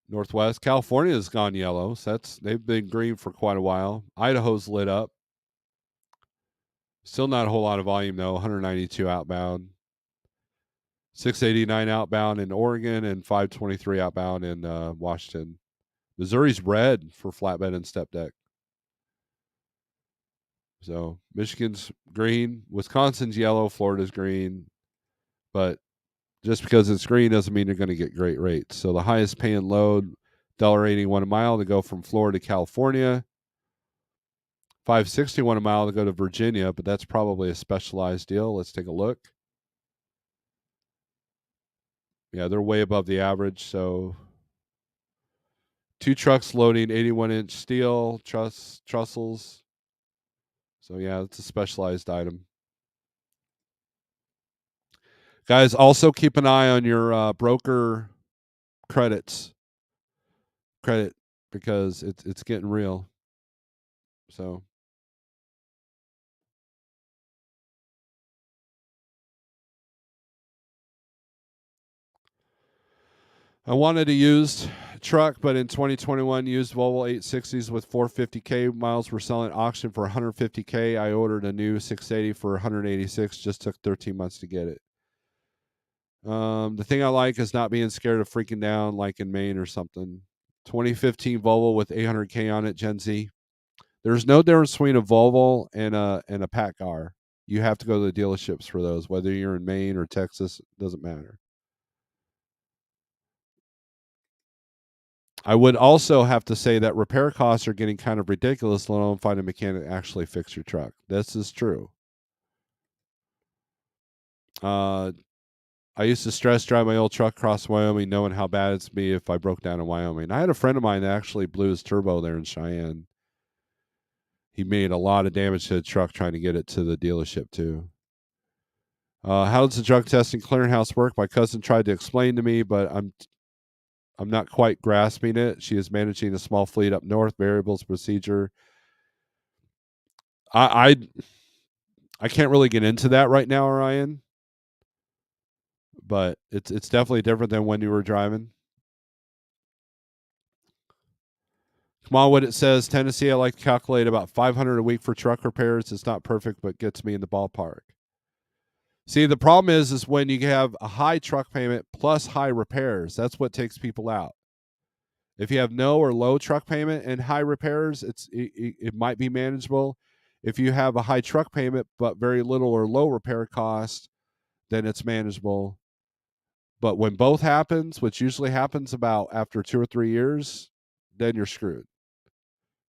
S1: Northwest California has gone yellow. So they've been green for quite a while. Idaho's lit up. Still not a whole lot of volume though. 192 outbound, 689 outbound in Oregon, and 523 outbound in Washington. Missouri's red for flatbed and step deck. So Michigan's green, Wisconsin's yellow, Florida's green, but just because it's green doesn't mean you're going to get great rates. So the highest paying load, $1.81 a mile to go from Florida to California, $5.61 a mile to go to Virginia, but that's probably a specialized deal. Let's take a look. Yeah, they're way above the average. So 2 trucks loading 81-inch steel trussels. So yeah, it's a specialized item. Guys, also keep an eye on your broker credit because it's getting real. So I wanted a used truck, but in 2021, used Volvo 860s with 450K miles were selling at auction for 150K. I ordered a new 680 for 186. Just took 13 months to get it. The thing I like is not being scared of freaking down like in Maine or something. 2015 Volvo with 800K on it, Gen Z. There's no difference between a Volvo and a Pack car. You have to go to the dealerships for those, whether you're in Maine or Texas, it doesn't matter. I would also have to say that repair costs are getting kind of ridiculous, let alone find a mechanic to actually fix your truck. This is true. Uh, I used to stress drive my old truck across Wyoming, knowing how bad it's be if I broke down in Wyoming. I had a friend of mine that actually blew his turbo there in Cheyenne. He made a lot of damage to the truck trying to get it to the dealership too. How does the drug testing clearinghouse work? My cousin tried to explain to me, but I'm not quite grasping it. She is managing a small fleet up north. Variables procedure. I I can't really get into that right now, Ryan. But it's definitely different than when you were driving. Come on, what it says, Tennessee, I like to calculate about 500 a week for truck repairs. It's not perfect, but gets me in the ballpark. See, the problem is when you have a high truck payment plus high repairs, that's what takes people out. If you have no or low truck payment and high repairs, it might be manageable. If you have a high truck payment but very little or low repair cost, then it's manageable. But when both happens, which usually happens about after 2 or 3 years, then you're screwed.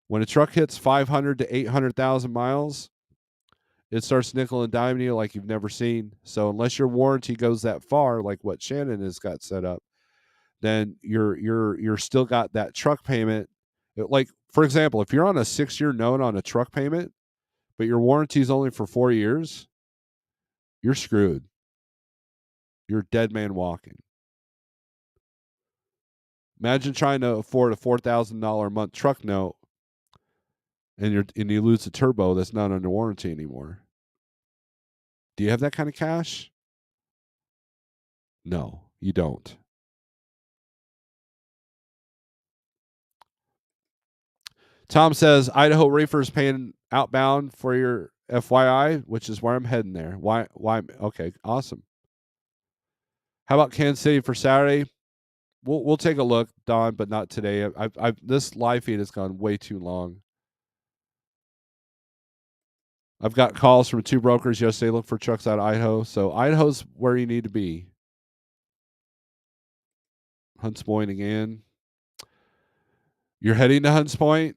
S1: When a truck hits 500 to 800,000 miles, it starts nickel and diming you like you've never seen. So unless your warranty goes that far, like what Shannon has got set up, then you're still got that truck payment. Like for example, if you're on a 6-year note on a truck payment, but your warranty is only for 4 years, you're screwed. You're a dead man walking. Imagine trying to afford a $4,000 a month truck note, and you lose the turbo that's not under warranty anymore. Do you have that kind of cash? No, you don't. Tom says Idaho Reefer's paying outbound for your FYI, which is where I'm heading there. Why? Why? Okay, awesome. How about Kansas City for Saturday? We'll take a look, Don, but not today. I've this live feed has gone way too long. I've got calls from 2 brokers yesterday. Look for trucks out of Idaho. So Idaho's where you need to be. Hunts Point again. You're heading to Hunts Point.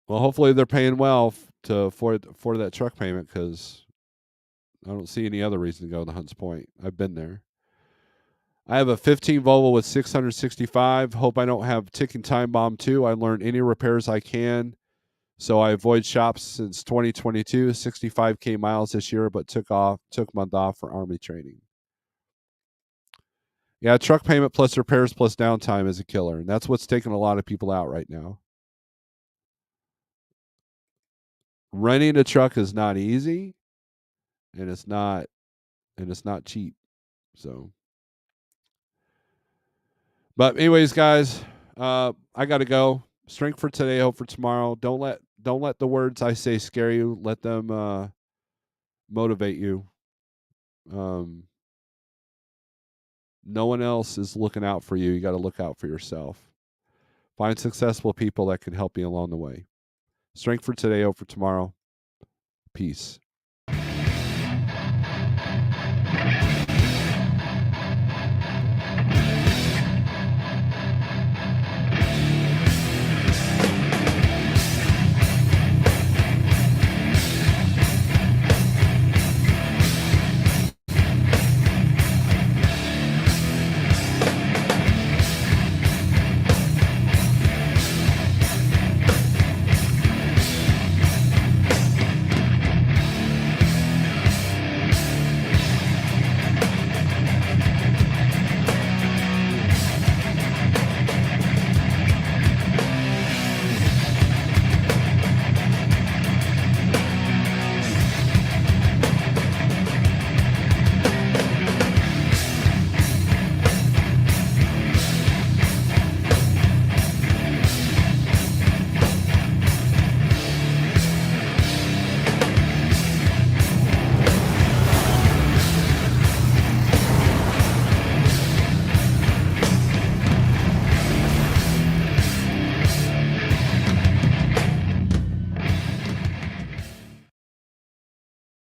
S1: Well, hopefully they're paying well for that truck payment because I don't see any other reason to go to Hunts Point. I've been there. I have a 15 Volvo with 665. Hope I don't have ticking time bomb too. I learned any repairs I can, so I avoid shops since 2022. 65K miles this year, but took a month off for Army training. Yeah, truck payment plus repairs plus downtime is a killer, and that's what's taking a lot of people out right now. Renting a truck is not easy, and it's not cheap. So, but anyways, guys, I got to go. Strength for today, hope for tomorrow. Don't let the words I say scare you. Let them motivate you. Um, no one else is looking out for you. You got to look out for yourself. Find successful people that can help you along the way. Strength for today, hope for tomorrow. Peace.